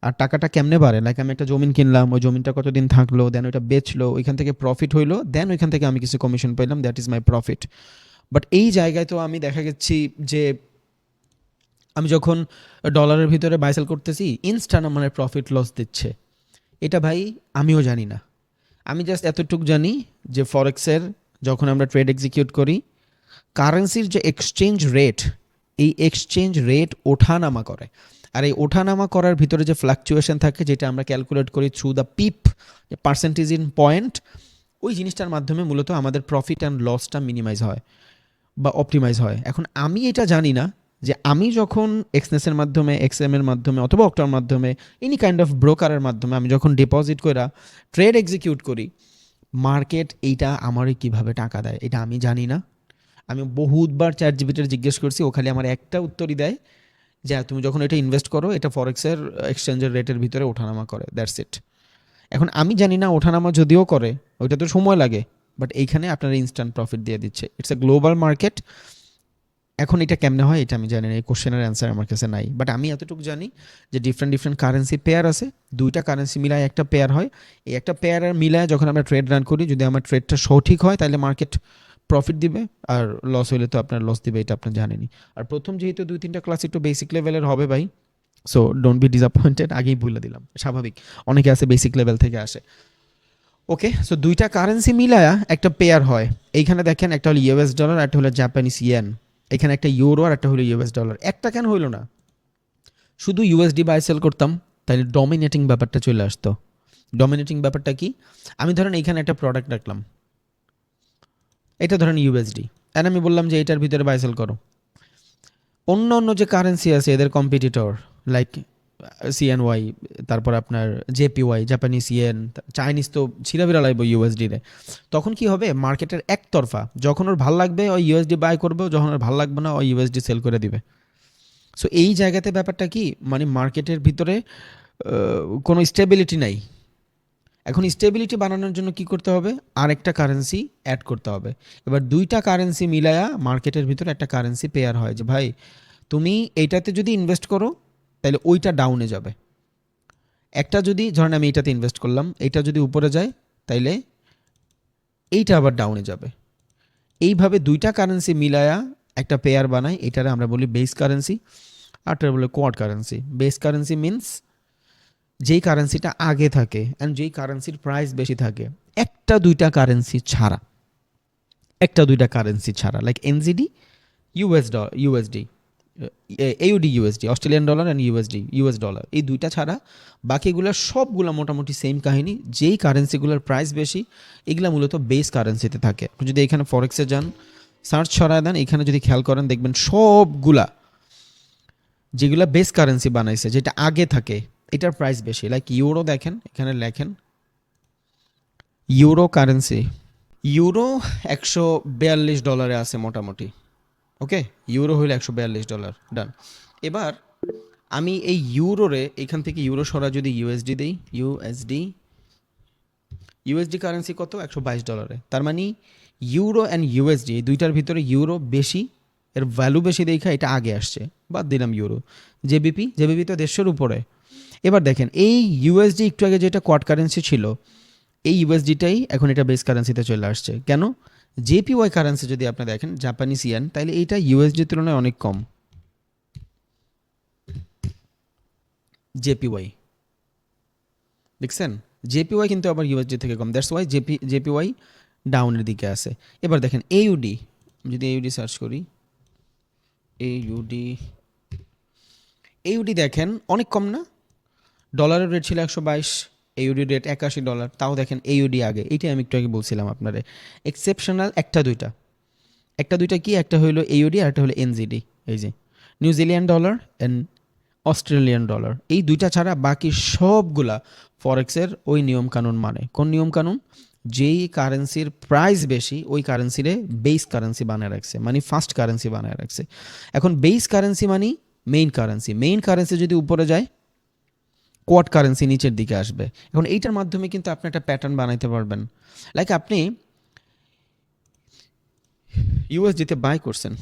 আর টাকাটা কেমনে বাড়ে? লাইক আমি একটা জমিন কিনলাম, ওই জমিনটা কতদিন থাকলো, দেন ওইটা বেচলো, ওইখান থেকে প্রফিট হইলো, দেন ওইখান থেকে আমি কিছু কমিশন পাইলাম, that is my profit. But এই জায়গায় তো আমি দেখা গেছি যে আমি যখন ডলারের ভিতরে বাইসেল করতেছি, ইনস্ট্যান্ট আমার প্রফিট লস দিচ্ছে। এটা ভাই আমিও জানি না। আমি জাস্ট এতটুকু জানি যে ফরেক্সের যখন আমরা ট্রেড এক্সিকিউট করি, কারেন্সির যে এক্সচেঞ্জ রেট, এই এক্সচেঞ্জ রেট ওঠানামা করে। আর এই ওঠানামা করার ভিতরে যে ফ্লাকচুয়েশন থাকে, যেটা আমরা ক্যালকুলেট করি through the pip, percentage in point, ওই জিনিসটার মাধ্যমে মূলত আমাদের প্রফিট অ্যান্ড লসটা মিনিমাইজ হয় বা অপটিমাইজ হয়। এখন আমি এটা জানি না যে আমি যখন এক্সনেসের মাধ্যমে, এক্সএমের মাধ্যমে অথবা অক্টার মাধ্যমে, এনি কাইন্ড অফ ব্রোকারের মাধ্যমে আমি যখন ডিপোজিট করে ট্রেড এক্সিকিউট করি, মার্কেট এইটা আমারই কীভাবে টাকা দেয় এটা আমি জানি না। আমি বহুতবার চ্যাটজিপিটির জিজ্ঞেস করছি, ও খালি আমার একটা উত্তরই দেয় যে তুমি যখন এটা ইনভেস্ট করো, এটা ফরেক্সের এক্সচেঞ্জের রেটের ভিতরে ওঠানামা করে, দ্যাটস ইট। এখন আমি জানি না ওঠানামা যদিও করে ওইটা তো সময় লাগে, বাট এইখানে আপনার ইনস্ট্যান্ট প্রফিট দিয়ে দিচ্ছে। It's a global market. এখন এটা কেমনে হয় এটা আমি জানি না, এই কোশ্চেনের অ্যান্সার আমার কাছে নাই। বাট আমি এতটুকু জানি যে ডিফারেন্ট কারেন্সি পেয়ার আছে, দুইটা কারেন্সি মিলায় একটা পেয়ার হয়। এই একটা পেয়ারের মিলায় যখন আমরা ট্রেড রান করি, যদি আমার ট্রেডটা সঠিক হয় তাহলে মার্কেট প্রফিট দিবে, আর লস হইলে তো আপনার লস দিবে, এটা আপনি জানেনই। আর প্রথম যেহেতু 2-3টা ক্লাস একটু বেসিক লেভেলের হবে ভাই, সো ডোন্ট বি ডিসঅ্যাপয়েন্টেড, আগেই বলে দিলাম, স্বাভাবিক, অনেকে আছে বেসিক লেভেল থেকে আসে। ওকে, সো দুইটা কারেন্সি মিলায়া একটা পেয়ার হয়। এইখানে দেখেন একটা হলো ইউএস ডলার, একটা হলো জাপানিজ ইয়েন। এখানে একটা ইউরো আর একটা হলো ইউএস ডলার। একটা কেন হইলো না? শুধু ইউএসডি বাই সেল করতাম তাহলে ডমিনেটিং ব্যাপারটা চলে আসতো। ডমিনেটিং ব্যাপারটা কি? আমি ধরেন এইখানে একটা প্রোডাক্ট রাখলাম, এটা ধরেন ইউএসডি, আর আমি বললাম যে এটার ভিতরে বাই সেল করো। অন্য অন্য যে কারেন্সি আছে এদের কম্পিটিটর, লাইক সিএনওয়াই, তারপর আপনার জেপিওয়াই, জাপানিজ ইয়েন, চাইনিজ তো ছিঁড়াবিড়া লাগবে ইউএসডি রে। তখন কি হবে? মার্কেটের একতরফা, যখন ওর ভাল লাগবে ওই ইউএসডি বাই করবে, যখন ওর ভাল লাগবে না ওই ইউএসডি সেল করে দিবে। সো এই জায়গাতে ব্যাপারটা কি, মানে মার্কেটের ভিতরে কোনো স্টেবিলিটি নাই। এখন স্টেবিলিটি বানানোর জন্য কি করতে হবে? আরেকটা কারেন্সি অ্যাড করতে হবে। এবার দুইটা কারেন্সি মিলায়া মার্কেটের ভিতরে একটা কারেন্সি পেয়ার হয় যে ভাই তুমি এইটাতে যদি ইনভেস্ট করো তাহলে ওইটা ডাউনে যাবে। একটা যদি ধরেন আমি এইটাতে ইনভেস্ট করলাম, এইটা যদি উপরে যায় তাইলে এইটা আবার ডাউনে যাবে। এইভাবে দুইটা কারেন্সি মিলায়া একটা পেয়ার বানায়, এটারে আমরা বলি বেস কারেন্সি, আরটা বলে quad currency. Base currency means যেই কারেন্সিটা আগে থাকে অ্যান্ড যেই কারেন্সির প্রাইস বেশি থাকে, একটা দুইটা কারেন্সি ছাড়া, like NZD, USD, AUD USD, Australian dollar and US dollar, এই দুইটা ছাড়া বাকিগুলো সবগুলো মোটামুটি সেম কাহিনী। যেই কারেন্সিগুলোর প্রাইস বেশি এগুলো মূলত বেস কারেন্সিতে থাকে। আপনি যদি এখানে ফরেক্সে যান, সার্চ ছড়ায় দেন, এখানে যদি খেয়াল করেন দেখবেন সবগুলা যেগুলো বেস কারেন্সি বানাইছে, যেটা আগে থাকে, এটার প্রাইস বেশি। লাইক ইউরো দেখেন, এখানে লেখেন ইউরো কারেন্সি, ইউরো $142 আছে মোটামুটি। ওকে, ইউরো হইলে $142, ডান। এবার আমি এই ইউরোরে এখান থেকে ইউরো সরা যদি ইউএসডি দেই, ইউএসডি কারেন্সি কত? $122। তার মানে ইউরো অ্যান্ড ইউএসডি এই দুইটার ভিতরে ইউরো বেশি, এর ভ্যালু বেশি দেখা এটা আগে আসছে, বাদ দিলাম ইউরো। জেবিপি তো 150-এর উপরে। এবার দেখেন এই ইউএসডি একটু আগে যেটা কোয়াড কারেন্সি ছিল, এই ইউএসডিটাই এখন এটা বেস কারেন্সিতে চলে আসছে। কেন? জেপিওয়াই কারেন্সি যদি আপনি দেখেন, জাপানিজ ইয়েন, তাহলে এইটা ইউএসডির তুলনায় অনেক কম। জেপিওয়াই দেখছেন, জেপিওয়াই কিন্তু আবার ইউএসডি থেকে কম, দ্যাটস ওয়াই জেপিওয়াই ডাউনের দিকে আছে। এবার দেখেন এইউডি, যদি এইউডি সার্চ করি, এইউডি এইউডি দেখেন অনেক কম না? ডলারের রেট ছিল 122, এইউডি রেট $81, তাও দেখেন এইউডি আগে। এইটাই আমি একটু আগে বলছিলাম আপনারে, এক্সেপশনাল একটা দুইটা কি, একটা হইলো এইউডি আর একটা হলো এনজিডি, এই যে New Zealand dollar and Australian dollar, এই দুইটা ছাড়া বাকি সবগুলা ফরেক্সের ওই নিয়মকানুন মানে। কোন নিয়মকানুন? যেই কারেন্সির প্রাইস বেশি ওই কারেন্সিরে বেস কারেন্সি বানায় রাখছে, মানে ফার্স্ট কারেন্সি বানায় রাখছে। এখন বেস কারেন্সি মানে মেইন কারেন্সি যদি উপরে যায়, কোয়াড কারেন্সি নিচের দিকে আসবে। এখন এইটার মাধ্যমে কিন্তু আপনি একটা প্যাটার্ন বানাইতে পারবেন। লাইক আপনি ইউএসডিতে বাই করছেন,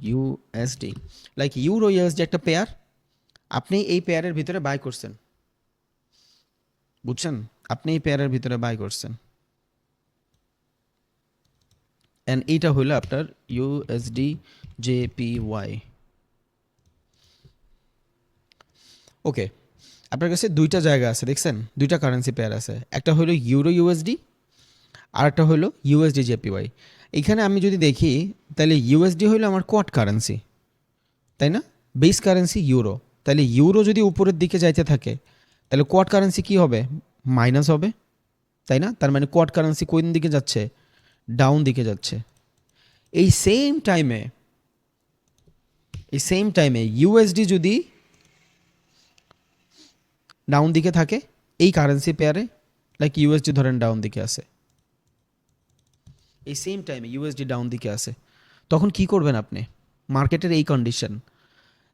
ইউএসডি, লাইক ইউএসডি একটা পেয়ার, আপনি এই পেয়ারের ভিতরে বাই করছেন, বুঝছেন? আপনি এই পেয়ারের ভিতরে বাই করছেন, অ্যান্ড এইটা হইলো আপনার ইউএসডি জেপিওয়াই। ওকে, আপনার কাছে দুইটা জায়গা আছে, দেখছেন? দুইটা কারেন্সি পেয়ার আছে, একটা হলো ইউরো ইউএসডি আর একটা হলো ইউএসডি জেপিওয়াই। এখানে আমি যদি দেখি তাহলে ইউএসডি হইলো আমার কোয়াড কারেন্সি, তাই না? বেস কারেন্সি ইউরো, তাহলে ইউরো যদি উপরের দিকে যাইতে থাকে তাহলে কোয়াড কারেন্সি কি হবে? মাইনাস হবে, তাই না? তার মানে কোয়াড কারেন্সি কোন দিকে যাচ্ছে? ডাউন দিকে যাচ্ছে। এই সেম টাইমে ইউএসডি যদি ডাউন দিকে থাকে, এই কারেন্সি পেয়ারে, লাইক ইউএসডি ধরেন ডাউন দিকে আছে, এই সেম টাইমে ইউএসডি ডাউন দিকে আছে, তখন কি করবেন আপনি? মার্কেটের এই কন্ডিশন,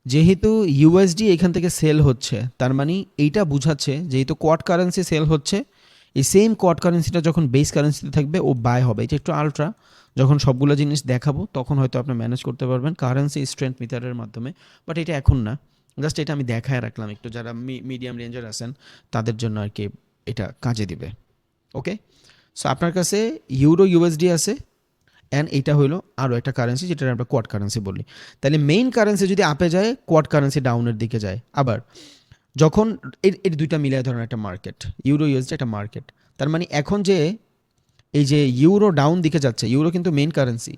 যেহেতু ইউএসডি এখান থেকে সেল হচ্ছে, তার মানে এইটা বুঝাচ্ছে যেহেতু কোয়াড কারেন্সি সেল হচ্ছে, এই সেম কোয়াড কারেন্সিটা যখন বেস কারেন্সিতে থাকবে ও বাই হবে। এটা একটু আলট্রা, যখন সবগুলো জিনিস দেখাবো তখন হয়তো আপনি ম্যানেজ করতে পারবেন কারেন্সি স্ট্রেংথ মিটারের মাধ্যমে, বাট এটা এখন না, জাস্ট এটা আমি দেখায় রাখলাম একটু, যারা মিডিয়াম রেঞ্জের আছেন তাদের জন্য আর কি এটা কাজে দিবে। ওকে, সো আপনার কাছে ইউরো ইউএসডি আছে, অ্যান্ড এইটা হলো আরও একটা কারেন্সি যেটা আমরা কোয়াড কারেন্সি বলি। তাহলে মেইন কারেন্সি যদি আপে যায়, কোয়াড কারেন্সি ডাউনের দিকে যায়। আবার যখন এই দুইটা মিলিয়ে ধরেন একটা মার্কেট, ইউরো ইউএসডি একটা মার্কেট, তার মানে এখন যে এই যে ইউরো ডাউন দিকে যাচ্ছে, ইউরো কিন্তু মেইন কারেন্সি,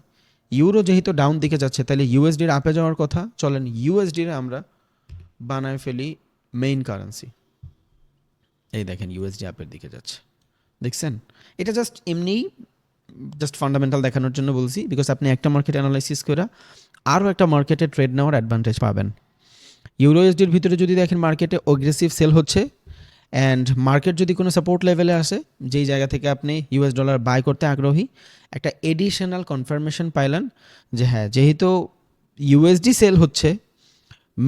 ইউরো যেহেতু ডাউন দিকে যাচ্ছে তাহলে ইউএসডির আপে যাওয়ার কথা, চলেন ইউএসডির আমরা বানায় ফেলি মেইন কারেন্সি। এই দেখেন ইউএসডি আপের দিকে যাচ্ছে, দেখছেন? এটা জাস্ট এমনিই জাস্ট ফান্ডামেন্টাল দেখানোর জন্য বলছি, বিকজ আপনি একটা মার্কেট অ্যানালাইসিস করে আরও একটা মার্কেটে ট্রেড নেওয়ার অ্যাডভান্টেজ পাবেন। ইউরোএসডির ভিতরে যদি দেখেন মার্কেটে অগ্রেসিভ সেল হচ্ছে, অ্যান্ড মার্কেট যদি কোনো সাপোর্ট লেভেলে আসে যেই জায়গা থেকে আপনি ইউএস ডলার বাই করতে আগ্রহী, একটা এডিশনাল কনফার্মেশন পাইলেন যে হ্যাঁ, যেহেতু ইউএসডি সেল হচ্ছে,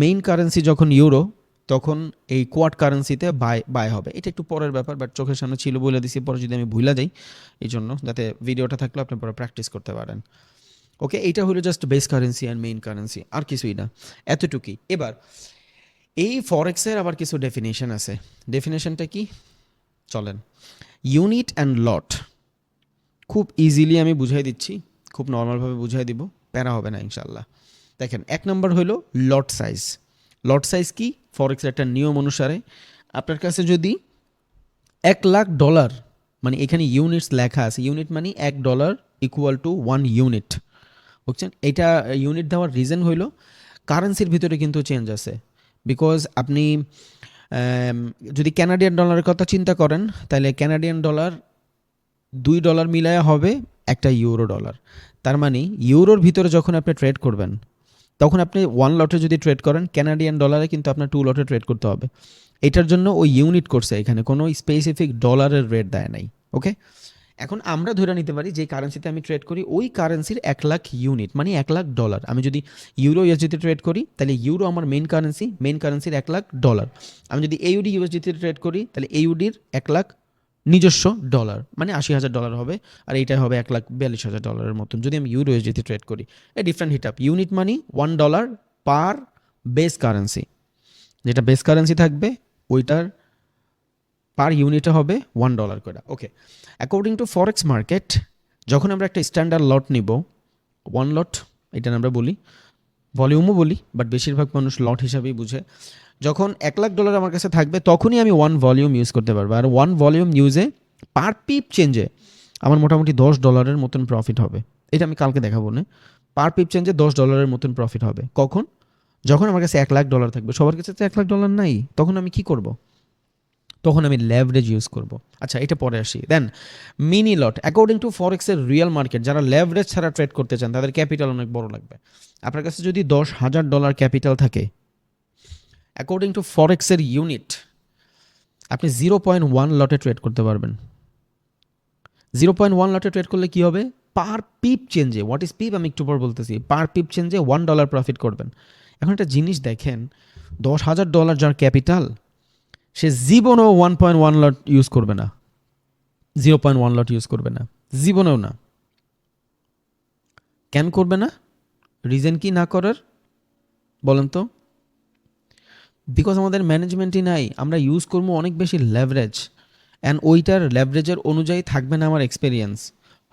মেইন কারেন্সি যখন ইউরো, তখন এই কোয়াড কারেন্সিতে বাই হবে। এটা একটু পরের ব্যাপার, বাট চোখের সামনে ছিল বলে দিছি, পরে যদি আমি ভুলে যাই, এই জন্য যাতে ভিডিওটা থাকলে আপনি পরে প্র্যাকটিস করতে পারেন। ওকে, এইটা হলো just base currency and main currency, আর কিছুই না, এতটুকুই। এবার এই ফরেক্সের আবার কিছু ডেফিনেশন আছে। ডেফিনেশনটা কি? চলেন, ইউনিট অ্যান্ড লট খুব ইজিলি আমি বুঝাই দিচ্ছি, খুব নর্মালভাবে বুঝাই দিব, প্যারা হবে না ইনশাল্লাহ। দেখেন, এক নম্বর হলো লট সাইজ। লট সাইজ কি? ফরেক্সের একটা নিয়ম অনুসারে আপনার কাছে যদি $1,00,000, মানে এখানে ইউনিটস লেখা আছে, ইউনিট মানে $1 ইকুয়াল টু 1 ইউনিট, বুঝছেন? এটা ইউনিট দেওয়ার রিজন হইল কারেন্সির ভিতরে কিন্তু চেঞ্জ আছে, বিকজ আপনি যদি ক্যানাডিয়ান ডলারের কথা চিন্তা করেন, তাহলে ক্যানাডিয়ান ডলার $2 মিলায়া হবে একটা ইউরো ডলার। তার মানে ইউরোর ভিতরে যখন আপনি ট্রেড করবেন, তখন আপনি 1 লটে যদি ট্রেড করেন ক্যানাডিয়ান ডলারে, কিন্তু আপনার 2 লটে ট্রেড করতে হবে। এটার জন্য ওই ইউনিট করছে, এখানে কোনো স্পেসিফিক ডলারের রেট দেয় নাই। ওকে, এখন আমরা ধরে নিতে পারি যে কারেন্সিতে আমি ট্রেড করি ওই কারেন্সির 1,00,000 ইউনিট, মানে $1,00,000। আমি যদি ইউরো ইউএসডিতে ট্রেড করি তাহলে ইউরো আমার মেইন কারেন্সির $1,00,000। আমি যদি এইউডি ইউএসডিতে ট্রেড করি তাহলে এইউডির 1,00,000 নিজস্ব ডলার, মানে $80,000 হবে, আর এইটাই হবে $1,42,000 মতন যদি আমি ইউরো ইউএসডিতে ট্রেড করি। A different hit up. Unit money $1 per base currency, যেটা বেস কারেন্সি থাকবে ওইটার পার ইউনিটে হবে $1 করে। ওকে, অ্যাকর্ডিং টু ফরেক্স মার্কেট, যখন আমরা একটা স্ট্যান্ডার্ড লট নিব, 1 লট এটা আমরা বলি, ভলিউমও বলি, বাট বেশিরভাগ মানুষ লট হিসাবেই বুঝে। যখন $1,00,000 আমার কাছে থাকবে তখনই আমি ওয়ান ভলিউম ইউজ করতে পারবো, আর ওয়ান ভলিউম ইউজে পার পিপ চেঞ্জে আমার মোটামুটি $10 মতন প্রফিট হবে। এটা আমি কালকে দেখাবো না। পার পিপ চেঞ্জে $10 মতন প্রফিট হবে। কখন? যখন আমার কাছে $1,00,000 থাকবে। সবার কাছে তো $1,00,000 নাই, তখন আমি কি করব? তখন আমি লেভারেজ ইউজ করব। আচ্ছা, এটা পরে আসি। Then mini lot, according to ফরেক্সের রিয়েল মার্কেট, যারা লেভারেজ ছাড়া ট্রেড করতে চান তাদের ক্যাপিটাল অনেক বড় লাগবে। আপনার কাছে যদি $10,000 ক্যাপিটাল থাকে, অ্যাকর্ডিং টু ফরেক্সের ইউনিট, আপনি 0.1 লটে ট্রেড করতে পারবেন। 0.1 লটে ট্রেড করলে কি হবে? পার পিপ চেঞ্জে, হোয়াট ইজ পিপ আমি একটু পর বলতেছি, পার পিপ চেঞ্জে $1 প্রফিট করবেন। এখন একটা জিনিস দেখেন, $10,000 যার ক্যাপিটাল, সে জীবনেও 1.1 লট ইউজ করবে না, 0.1 লট ইউজ করবে না, জীবনেও না। কেন করবে না? রিজন কি না করার বলেন তো? বিকজ আমাদের ম্যানেজমেন্টই নাই। আমরা ইউজ করবো অনেক বেশি লেভারেজ, অ্যান্ড ওইটার লেভারেজের অনুযায়ী থাকবে না আমার এক্সপেরিয়েন্স,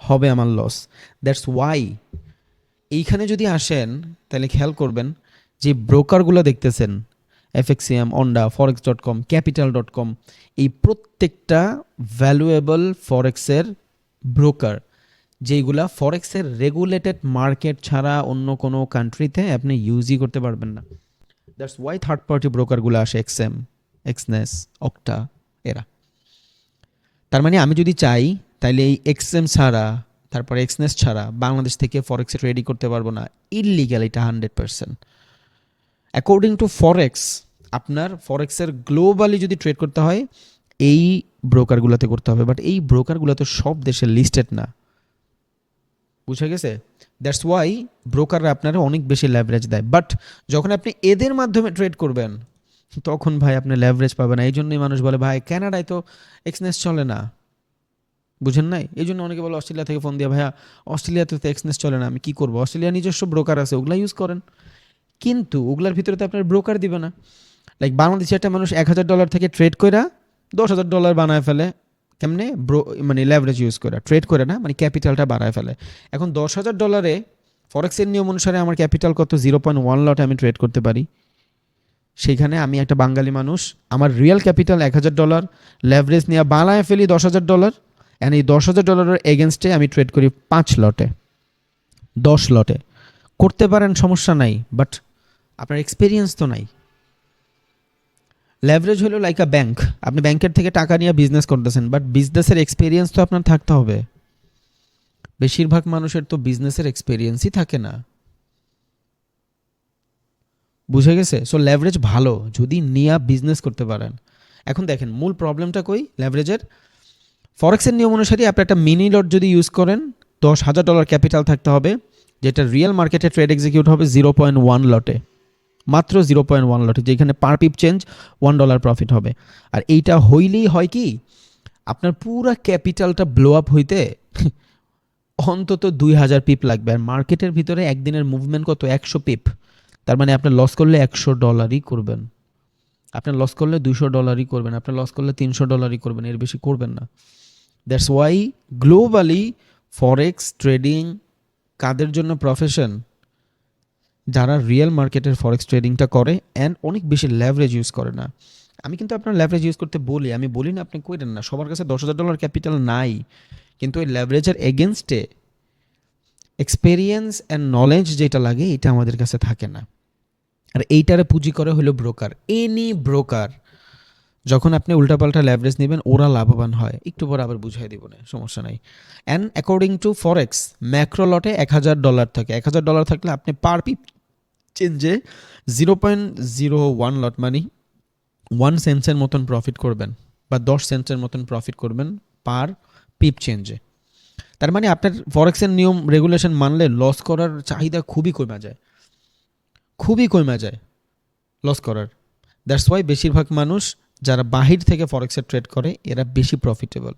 হবে আমার লস। দ্যাটস ওয়াই এইখানে যদি আসেন তাহলে খেয়াল করবেন যে ব্রোকারগুলো দেখতেছেন, এফএক্সিএম, অন্ডা, ফরেক্স.com, ক্যাপিটাল.com, এই প্রত্যেকটা ভ্যালুয়েবল ফরেক্সের ব্রোকার, যেইগুলা ফরেক্সের রেগুলেটেড মার্কেট ছাড়া অন্য কোনো কান্ট্রিতে আপনি ইউজই করতে পারবেন না। দ্যাটস ওয়াই থার্ড পার্টি ব্রোকারগুলো আসে, এক্সএম, এক্সনেস, অক্টা, এরা। তার মানে আমি যদি চাই তাহলে এই এক্সএম ছাড়া, তারপরে এক্সনেস ছাড়া বাংলাদেশ থেকে ফরেক্সে ট্রেডই করতে পারবো না। ইললিগাল, এটা 100%। অ্যাকর্ডিং টু ফরেক্স, আপনার ফরেক্সের গ্লোবালি যদি ট্রেড করতে হয় এই ব্রোকারগুলোতে করতে হবে, বাট এই ব্রোকারগুলো তো সব দেশে লিস্টেড না, বুঝা গেছে? দ্যাটস ওয়াই ব্রোকাররা আপনারা অনেক বেশি লেভারেজ দেয়, বাট যখন আপনি এদের মাধ্যমে ট্রেড করবেন তখন ভাই আপনি লেভারেজ পাবেন না। এই জন্যই মানুষ বলে ভাই কানাডায় তো এক্সনেস চলে না, বুঝেন নাই? এই জন্য অনেকে বলে অস্ট্রেলিয়া থেকে ফোন দিয়ে, ভাইয়া অস্ট্রেলিয়াতে তো এক্সনেস চলে না, আমি কি করবো? অস্ট্রেলিয়ার নিজস্ব ব্রোকার আছে, ওগুলা ইউজ করেন। কিন্তু ওগুলার ভিতরে তো আপনার ব্রোকার দিবে না। লাইক বাংলাদেশে একটা মানুষ $1,000 থেকে ট্রেড করে $10,000 বানায় ফেলে, কেমনে? মানে লেভারেজ ইউজ করে, ট্রেড করে না, মানে ক্যাপিটালটা বাড়ায় ফেলে। এখন $10,000 ফরেক্সের নিয়ম অনুসারে আমার ক্যাপিটাল কত? 0.1 লটে আমি ট্রেড করতে পারি। সেইখানে আমি একটা বাঙালি মানুষ, আমার রিয়েল ক্যাপিটাল $1,000, লেভারেজ নিয়ে বানায় ফেলি $10,000, অ্যান্ড এই $10,000 এগেনস্টে আমি ট্রেড করি 5 লটে, 10 লটে। করতে পারেন, সমস্যা নাই, বাট আপনার এক্সপিরিয়েন্স তো নাই। লেভারেজ হলো লাইক আ ব্যাংক, আপনি ব্যাংকের থেকে টাকা নিয়ে বিজনেস করতেছেন, বাট বিজনেসের এক্সপিরিয়েন্স তো আপনার থাকতে হবে। বেশিরভাগ মানুষের তো বিজনেসের এক্সপিরিয়েন্সই থাকে না, বুঝে গেছে? সো লেভারেজ ভালো যদি নিয়ে বিজনেস করতে পারেন। এখন দেখেন মূল প্রবলেমটা কই লেভারেজের। ফরেক্সের নিয়ম অনুসারে আপনি একটা মিনি লট যদি ইউজ করেন, $10,000 ক্যাপিটাল থাকতে হবে, যেটা রিয়েল মার্কেটে ট্রেড এক্সিকিউট হবে 0.1 লটে, মাত্র 0.1 লটে, যেখানে পার পিপ চেঞ্জ $1 প্রফিট হবে। আর এইটা হইলেই হয় কি, আপনার পুরা ক্যাপিটালটা ব্লো আপ হইতে অন্তত 2,000 পিপ লাগবে। আর মার্কেটের ভিতরে একদিনের মুভমেন্ট কত? 100 পিপ। তার মানে আপনার লস করলে $100 করবেন, আপনার লস করলে $200 করবেন, আপনার লস করলে $300 করবেন, এর বেশি করবেন না। That's why globally forex trading কাদের জন্য প্রফেশন? যারা রিয়েল মার্কেটের ফরেক্স ট্রেডিংটা করে অ্যান্ড অনেক বেশি লেভারেজ ইউজ করে না। আমি কিন্তু আপনার লেভারেজ ইউজ করতে বলি, আমি বলি না আপনি করেন না। সবার কাছে $10,000 ক্যাপিটাল নাই, কিন্তু ওই লেভারেজের এগেনস্টে এক্সপেরিয়েন্স অ্যান্ড নলেজ যেটা লাগে এটা আমাদের কাছে থাকে না। আর এইটারে পুঁজি করে হলো ব্রোকার। এনি ব্রোকার, যখন আপনি উল্টাপাল্টা লেভারেজ নেবেন ওরা লাভবান হয়। একটু পর আবার বুঝাই দিব না, সমস্যা নাই। And according to forex macro লটে $1,000 থাকে, $1,000 থাকলে আপনি পার পিপ চেঞ্জে 0.01 লট মানে 1 সেন্টসের মতন প্রফিট করবেন, বা 10 সেন্টসের মতন প্রফিট করবেন পার পিপ চেঞ্জে। তার মানে আপনার ফরেক্সের নিয়ম রেগুলেশন মানলে লস করার চাহিদা খুবই কমে যায়, খুবই কমে যায় লস করার। দ্যাটস ওয়াই বেশিরভাগ মানুষ যারা বাহির থেকে ফরেক্সে ট্রেড করে এরা বেশি প্রফিটেবল,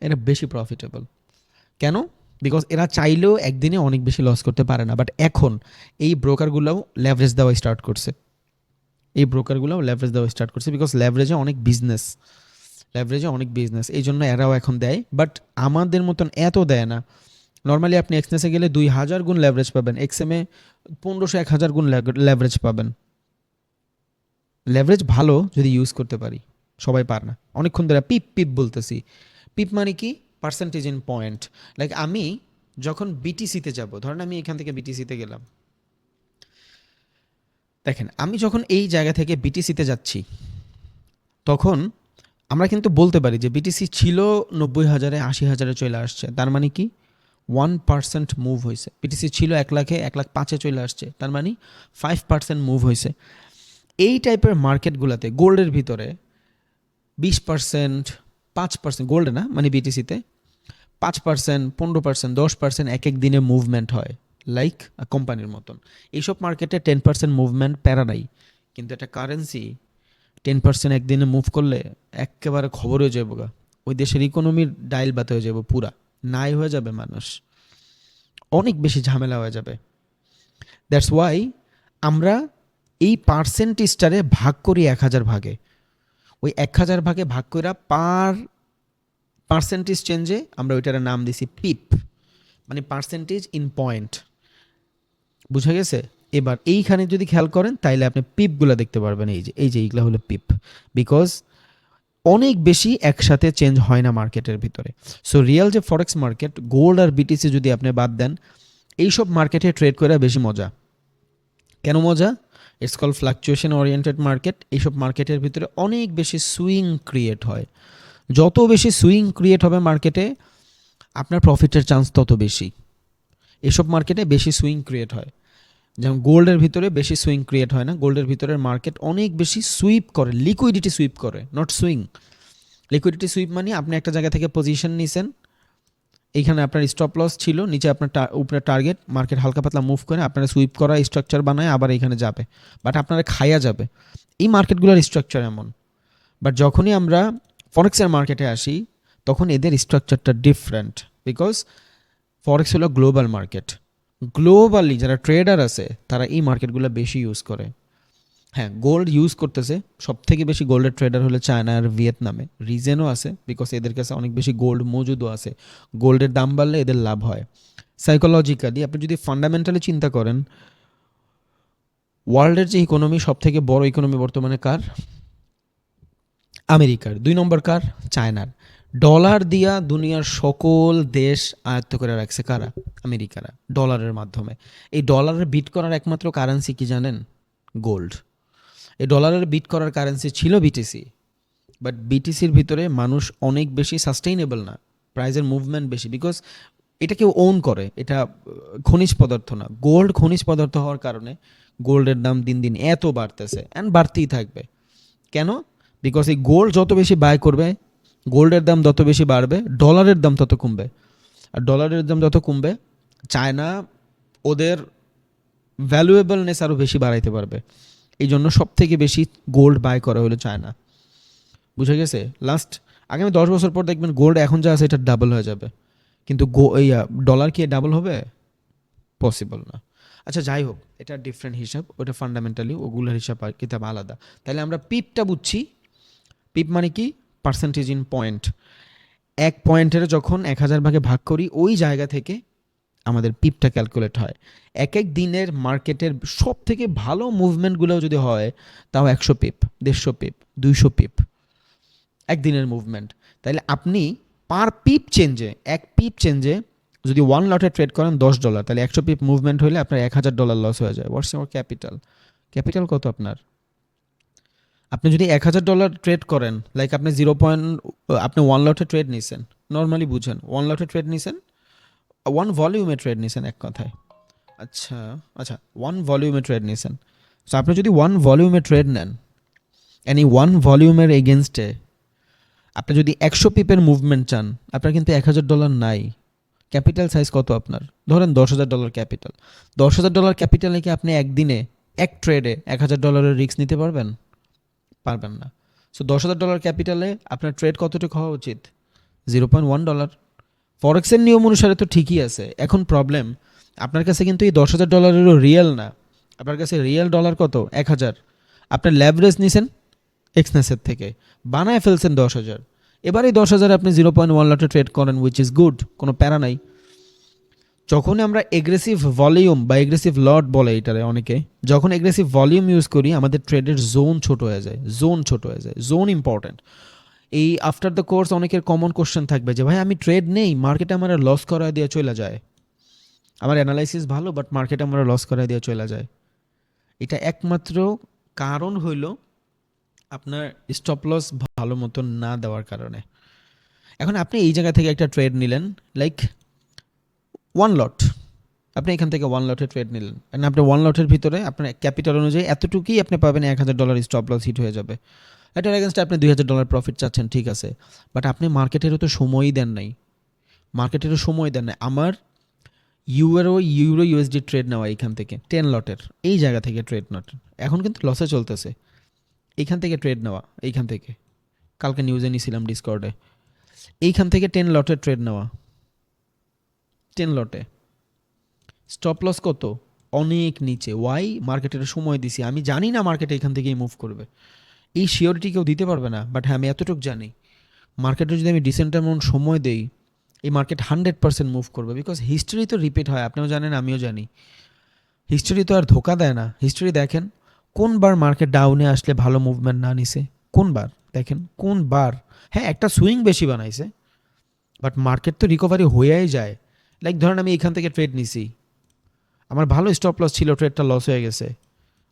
এরা বেশি প্রফিটেবল। কেন? বিকজ এরা চাইলেও একদিনে অনেক বেশি লস করতে পারে না। বাট এখন এই ব্রোকারগুলোও লেভারেজ দেওয়া স্টার্ট করছে, এই ব্রোকারগুলোও লেভারেজ দেওয়া স্টার্ট করছে, বিকজ লেভারেজে অনেক বিজনেস, লেভারেজে অনেক বিজনেস, এই জন্য এরাও এখন দেয়। বাট আমাদের মতন এত দেয় না, নর্মালি আপনি এক্সনেসে গেলে 2000 গুণ লেভারেজ পাবেন, এক্সএমে 1500 1000 গুণ লেভারেজ পাবেন। লেভারেজ ভালো যদি ইউজ করতে পারি, সবাই পার না। অনেকক্ষণ ধরে পিপ পিপ বলতেছি। পিপ মানে কি? Percentage in point. লাইক আমি যখন বিটিসিতে যাব, ধরেন আমি এখান থেকে বিটিসিতে গেলাম, দেখেন আমি যখন এই জায়গা থেকে বিটিসিতে যাচ্ছি, তখন আমরা কিন্তু বলতে পারি যে বিটিসি ছিল 90,000-এ 80,000-এ চলে আসছে, তার মানে কি 1% মুভ হয়েছে। বিটিসি ছিল 1,00,000-এ 1,05,000-এ চলে আসছে, তার মানে 5% মুভ হয়েছে। এই টাইপের মার্কেটগুলোতে গোল্ডের ভিতরে 20%, 5%, গোল্ডে না মানে বিটিসিতে 5%, 15%, 10% এক এক দিনে মুভমেন্ট হয়, লাইক কোম্পানির মতন। এইসব মার্কেটে 10% মুভমেন্ট প্যারা নাই, কিন্তু একটা কারেন্সি 10% একদিনে মুভ করলে একেবারে খবর হয়ে যাবো গা, ওই দেশের ইকোনমির ডাইল বাত হয়ে যাবো, পুরা নাই হয়ে যাবে মানুষ, অনেক বেশি ঝামেলা হয়ে যাবে। দ্যাটস ওয়াই আমরা এই পার্সেন্টেজটারে ভাগ করি 1,000 ভাগে। ওই 1,000 ভাগে ভাগ করে পার পার্সেন্টেজ চেঞ্জে আমরা ওইটার নাম দিছি পিপ, মানে পার্সেন্টেজ ইন পয়েন্ট। বুঝা গেছে? এবার এইখানে যদি খেয়াল করেন তাইলে আপনি পিপগুলো দেখতে পারবেন, এই যে এইগুলো হলো পিপ, বিকজ অনেক বেশি একসাথে চেঞ্জ হয় না মার্কেটের ভিতরে। সো রিয়েল যে ফরেক্স মার্কেট, গোল্ড আর বিটিসি যদি আপনি বাদ দেন, এইসব মার্কেটে ট্রেড করে বেশি মজা। কেন মজা? It's call fluctuation oriented market. এইসব মার্কেটের ভিতরে অনেক বেশি সুইং ক্রিয়েট হয়। যত বেশি সুইং ক্রিয়েট হবে মার্কেটে, আপনার প্রফিটের চান্স তত বেশি। এসব মার্কেটে বেশি সুইং ক্রিয়েট হয়, যেমন গোল্ডের ভিতরে বেশি সুইং ক্রিয়েট হয় না। গোল্ডের ভিতরের মার্কেট অনেক বেশি সুইপ করে, লিকুইডিটি সুইপ করে, নট সুইং। লিকুইডিটি সুইপ মানে আপনি একটা জায়গা থেকে পজিশন নিছেন, এইখানে আপনার স্টপ লস ছিল, নিচে আপনার উপরে টার্গেট, মার্কেট হালকা পাতলা মুভ করে আপনারা সুইপ করা স্ট্রাকচার বানায় আবার এইখানে যাবে, বাট আপনারা খাইয়া যাবে। এই মার্কেটগুলোর স্ট্রাকচার এমন। বাট যখনই আমরা ফরেক্সের মার্কেটে আসি, তখন এদের স্ট্রাকচারটা ডিফারেন্ট, বিকজ ফরেক্স হলো গ্লোবাল মার্কেট। গ্লোবালি যারা ট্রেডার আছে তারা এই মার্কেটগুলো বেশি ইউজ করে। হ্যাঁ, গোল্ড ইউজ করতেছে, সব থেকে বেশি গোল্ডের ট্রেডার হলো চায়না আর ভিয়েতনামে। রিজনও আছে, বিকজ এদের কাছে অনেক বেশি গোল্ড মজুদও আছে। গোল্ডের দাম বাড়লে এদের লাভ হয়। সাইকোলজিক্যালি আপনি যদি ফান্ডামেন্টালি চিন্তা করেন, ওয়ার্ল্ডের যে ইকোনমি, সব থেকে বড় ইকোনমি বর্তমানে কার? আমেরিকার। 2 নম্বর কার? চায়নার। ডলার দিয়া দুনিয়ার সকল দেশ আয়ত্ত করে রাখছে কারা? আমেরিকারা, ডলারের মাধ্যমে। এই ডলারের বিট করার একমাত্র কারেন্সি কি জানেন? গোল্ড। এই ডলারের বিট করার কারেন্সি ছিল বিটিসি, বাট বিটিসির ভিতরে মানুষ অনেক বেশি সাস্টেইনেবল না, প্রাইজের মুভমেন্ট বেশি, বিকজ এটা কেউ ওন করে, এটা খনিজ পদার্থ না। গোল্ড খনিজ পদার্থ হওয়ার কারণে গোল্ডের দাম দিন দিন এত বাড়তেছে, অ্যান্ড বাড়তেই থাকবে। কেন? বিকজ এই গোল্ড যত বেশি বাই করবে, গোল্ডের দাম যত বেশি বাড়বে, ডলারের দাম তত কমবে। আর ডলারের দাম যত কমবে, চায়না ওদের ভ্যালুয়েবলনেস আরও বেশি বাড়াইতে পারবে। এই জন্য সব থেকে বেশি গোল্ড বাই করা হলো চায়না। বুঝে গেছে? লাস্ট আগামী 10 বছর পর দেখবেন গোল্ড এখন যা আছে এটা ডাবল হয়ে যাবে, কিন্তু এই ডলার কি ডাবল হবে? পসিবল না। আচ্ছা যাই হোক, এটা ডিফারেন্ট হিসাব, ওটা ফান্ডামেন্টালি ওগুলোর হিসাব আর কিতাব আলাদা। তাহলে আমরা পিপটা বুঝছি। পিপ মানে কি? Percentage in point. এক পয়েন্টের যখন 1,000 ভাগে ভাগ করি, ওই জায়গা থেকে আমাদের পিপটা ক্যালকুলেট হয়। এক এক দিনের মার্কেটের সব থেকে ভালো মুভমেন্টগুলো যদি হয়, তাও 100 পিপ, 150 পিপ, 200 পিপ একদিনের মুভমেন্ট। তাহলে আপনি পার পিপ চেঞ্জে, এক পিপ চেঞ্জে যদি 1 লটে ট্রেড করেন $10, তাহলে 100 পিপ মুভমেন্ট হলে আপনার $1,000 লস হয়ে যায়। What's your capital? ক্যাপিটাল কত আপনার? আপনি যদি $1,000 ট্রেড করেন, লাইক আপনি আপনি 1 লটে ট্রেড নিছেন, নর্মালি বুঝেন 1 লটে ট্রেড নিছেন, 1 ভলিউমে ট্রেড নিছেন এক কথায়। আচ্ছা আচ্ছা, 1 ভলিউমে ট্রেড নিছেন। সো আপনি যদি 1 ভলিউমে ট্রেড নেন, এই 1 ভলিউমের এগেনস্টে আপনি যদি 100 পিপের মুভমেন্ট চান, আপনার কিন্তু $1,000 নাই। ক্যাপিটাল সাইজ কত আপনার? ধরেন $10,000 ক্যাপিটাল। $10,000 ক্যাপিটালে কি আপনি একদিনে এক ট্রেডে $1,000 রিস্ক নিতে পারবেন? পারবেন না। সো $10,000 ক্যাপিটালে আপনার ট্রেড কতটুকু হওয়া উচিত? $0.1। ফরেক্সের নিয়ম অনুসারে তো ঠিকই আছে। এখন প্রবলেম, আপনার কাছে কিন্তু এই $10,000 রিয়েল না। আপনার কাছে রিয়েল ডলার কত? 1,000। আপনার ল্যাভারেজ নিছেন এক্সনেসের থেকে, বানায় ফেলছেন 10,000। এবার এই 10,000 আপনি 0.1 লটে ট্রেড করেন, উইচ ইজ গুড, কোনো প্যারা নাই। যখন আমরা এগ্রেসিভ ভলিউম বা এগ্রেসিভ লট বলে এটারে অনেকে, যখন এগ্রেসিভ ভলিউম ইউজ করি আমাদের ট্রেডের জোন ছোট হয়ে যায়, জোন ইম্পর্ট্যান্ট। এই আফটার দ্য কোর্স অনেকের কমন কোশ্চেন থাকবে যে ভাই আমি ট্রেড নেই, মার্কেটে আমার লস করা দিয়ে চলে যায়, আমার অ্যানালাইসিস ভালো বাট মার্কেটে আমার লস করা দিয়ে চলে যায়। এটা একমাত্র কারণ হইল আপনার স্টপ লস ভালো মতো না দেওয়ার কারণে। এখন আপনি এই জায়গা থেকে একটা ট্রেড নিলেন, লাইক ওয়ান লট, আপনি এখান থেকে ওয়ান লটের ট্রেড নিলেন, অ্যান্ড আপনি ওয়ান লটের ভিতরে আপনার ক্যাপিটাল অনুযায়ী এতটুকুই আপনি পাবেন, $1,000 স্টপ লস হিট হয়ে যাবে। এটার এগেনস্টে আপনি $2,000 প্রফিট চাচ্ছেন, ঠিক আছে, বাট আপনি মার্কেটেরও তো সময়ই দেন নাই, আমার ইউরো ইউএসডি ট্রেড নেওয়া এইখান থেকে 10 লটের, এই জায়গা থেকে ট্রেড নট, এখন কিন্তু লসে চলতেছে, এইখান থেকে ট্রেড নেওয়া, এইখান থেকে কালকে নিউজে নিয়েছিলাম ডিসকর্ডে, এইখান থেকে 10 লটের ট্রেড নেওয়া, 10 লটে স্টপ লস কত, অনেক নিচে। ওয়াই? মার্কেটের সময় দিছি, আমি জানি না মার্কেট এখান থেকেই মুভ করবে, এই শিওরিটি কেউ দিতে পারবে না, বাট হ্যাঁ আমি এতটুকু জানি মার্কেটে যদি আমি ডিসেন্ট অ্যামাউন্ট সময় দেই এই মার্কেট 100% মুভ করবে, বিকজ হিস্টোরি তো রিপিট হয়, আপনিও জানেন আমিও জানি, হিস্টোরি তো আর ধোকা দেয় না। হিস্টোরি দেখেন কোনবার মার্কেট ডাউনে আসলে ভালো মুভমেন্ট না নিছে, কোনবার দেখেন, কোনবার, হ্যাঁ একটা সুইং বেশি বানাইছে বাট মার্কেট তো রিকভারি হয়েই যায়। লাইক ধরেন আমি এখান থেকে ট্রেড নিছি, আমার ভালো স্টপ লস ছিল, ট্রেডটা লস হয়ে গেছে,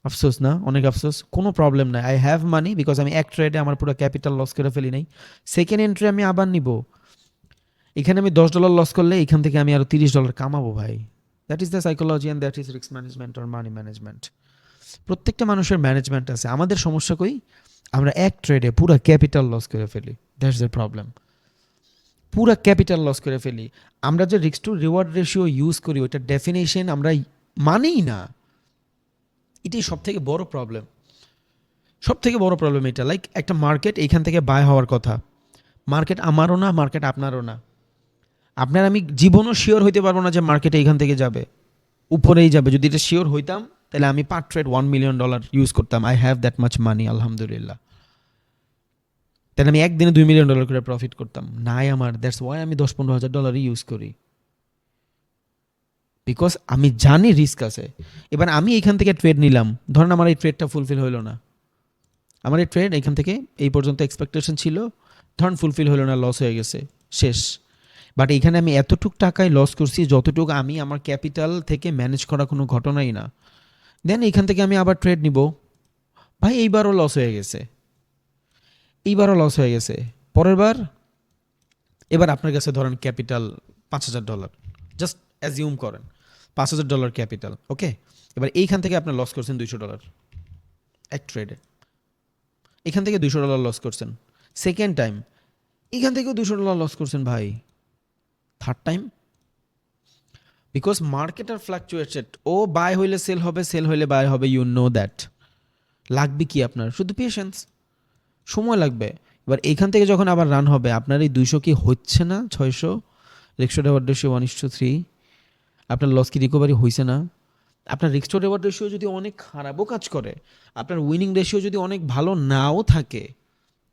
আফসোস না, অনেক আফসোস, কোনো প্রবলেম নাই, আই হ্যাভ মানি, বিকজ আমি এক ট্রেডে আমার পুরো ক্যাপিটাল লস করে ফেলি নাই। সেকেন্ড এন্ট্রি আমি আবার নিব, এখানে আমি $10 লস করলে এখান থেকে আমি আরও $30 কামাবো ভাই। That is the psychology and that is risk management or money management. প্রত্যেকটা মানুষের ম্যানেজমেন্ট আছে, আমাদের সমস্যা কই, আমরা এক ট্রেডে পুরো ক্যাপিটাল লস করে ফেলি, দ্যাটস দ্য প্রবলেম, পুরো ক্যাপিটাল লস করে ফেলি। আমরা যে risk to reward ratio use করি ওইটা ডেফিনেশন আমরা মানিই না, এটাই সব থেকে বড় প্রবলেম, এটা। লাইক একটা মার্কেট এইখান থেকে বাই হওয়ার কথা, মার্কেট আমারও না, মার্কেট আপনারও না, আপনার আমি জীবনও শিওর হইতে পারবো না যে মার্কেট এইখান থেকে যাবে, উপরেই যাবে। যদি এটা শিওর হইতাম তাহলে আমি পার ট্রেড $1 মিলিয়ন ইউজ করতাম, I have that much money আলহামদুলিল্লাহ, তাহলে আমি একদিনে $2 মিলিয়ন করে প্রফিট করতাম, নাই আমার, দ্যাটস ওয়াই আমি $10-15 হাজার ইউজ করি, বিকজ আমি জানি রিস্ক আছে। এবার আমি এইখান থেকে ট্রেড নিলাম, ধরেন আমার এই ট্রেডটা ফুলফিল হইলো না, আমার এই ট্রেড এইখান থেকে এই পর্যন্ত এক্সপেকটেশন ছিল, ধরেন ফুলফিল হলো না, লস হয়ে গেছে, শেষ। বাট এইখানে আমি এতটুক টাকায় লস করছি যতটুকু আমি আমার ক্যাপিটাল থেকে ম্যানেজ করা কোনো ঘটনাই না, দেন এইখান থেকে আমি আবার ট্রেড নিব, ভাই এইবারও লস হয়ে গেছে, পরের বার, এবার আপনার কাছে ধরেন ক্যাপিটাল $5,000, জাস্ট অ্যাজিউম করেন $5,000 ক্যাপিটাল, ওকে, এবার এইখান থেকে আপনার লস করছেন $200 এক ট্রেডে, এখান থেকে $200 লস করছেন, সেকেন্ড টাইম এখান থেকেও $200 লস করছেন ভাই, থার্ড টাইম, বিকজ মার্কেট আর ফ্লাকচুয়েটেড, ও বাই হইলে সেল হবে, সেল হইলে বাই হবে, ইউ নো দ্যাট। লাগবে কি আপনার, শুধু পেশেন্স, সময় লাগবে। এবার এইখান থেকে যখন আবার রান হবে আপনার এই 200 কি হচ্ছে না, 600, রিস্ক টু রিওয়ার্ড রেশিও 1:3, আপনার লস কি রিকভারি হয়েছে না? আপনার রিস্ক টু রিওয়ার্ড রেশিও যদি অনেক খারাপও কাজ করে, আপনার উইনিং রেশিও যদি অনেক ভালো নাও থাকে,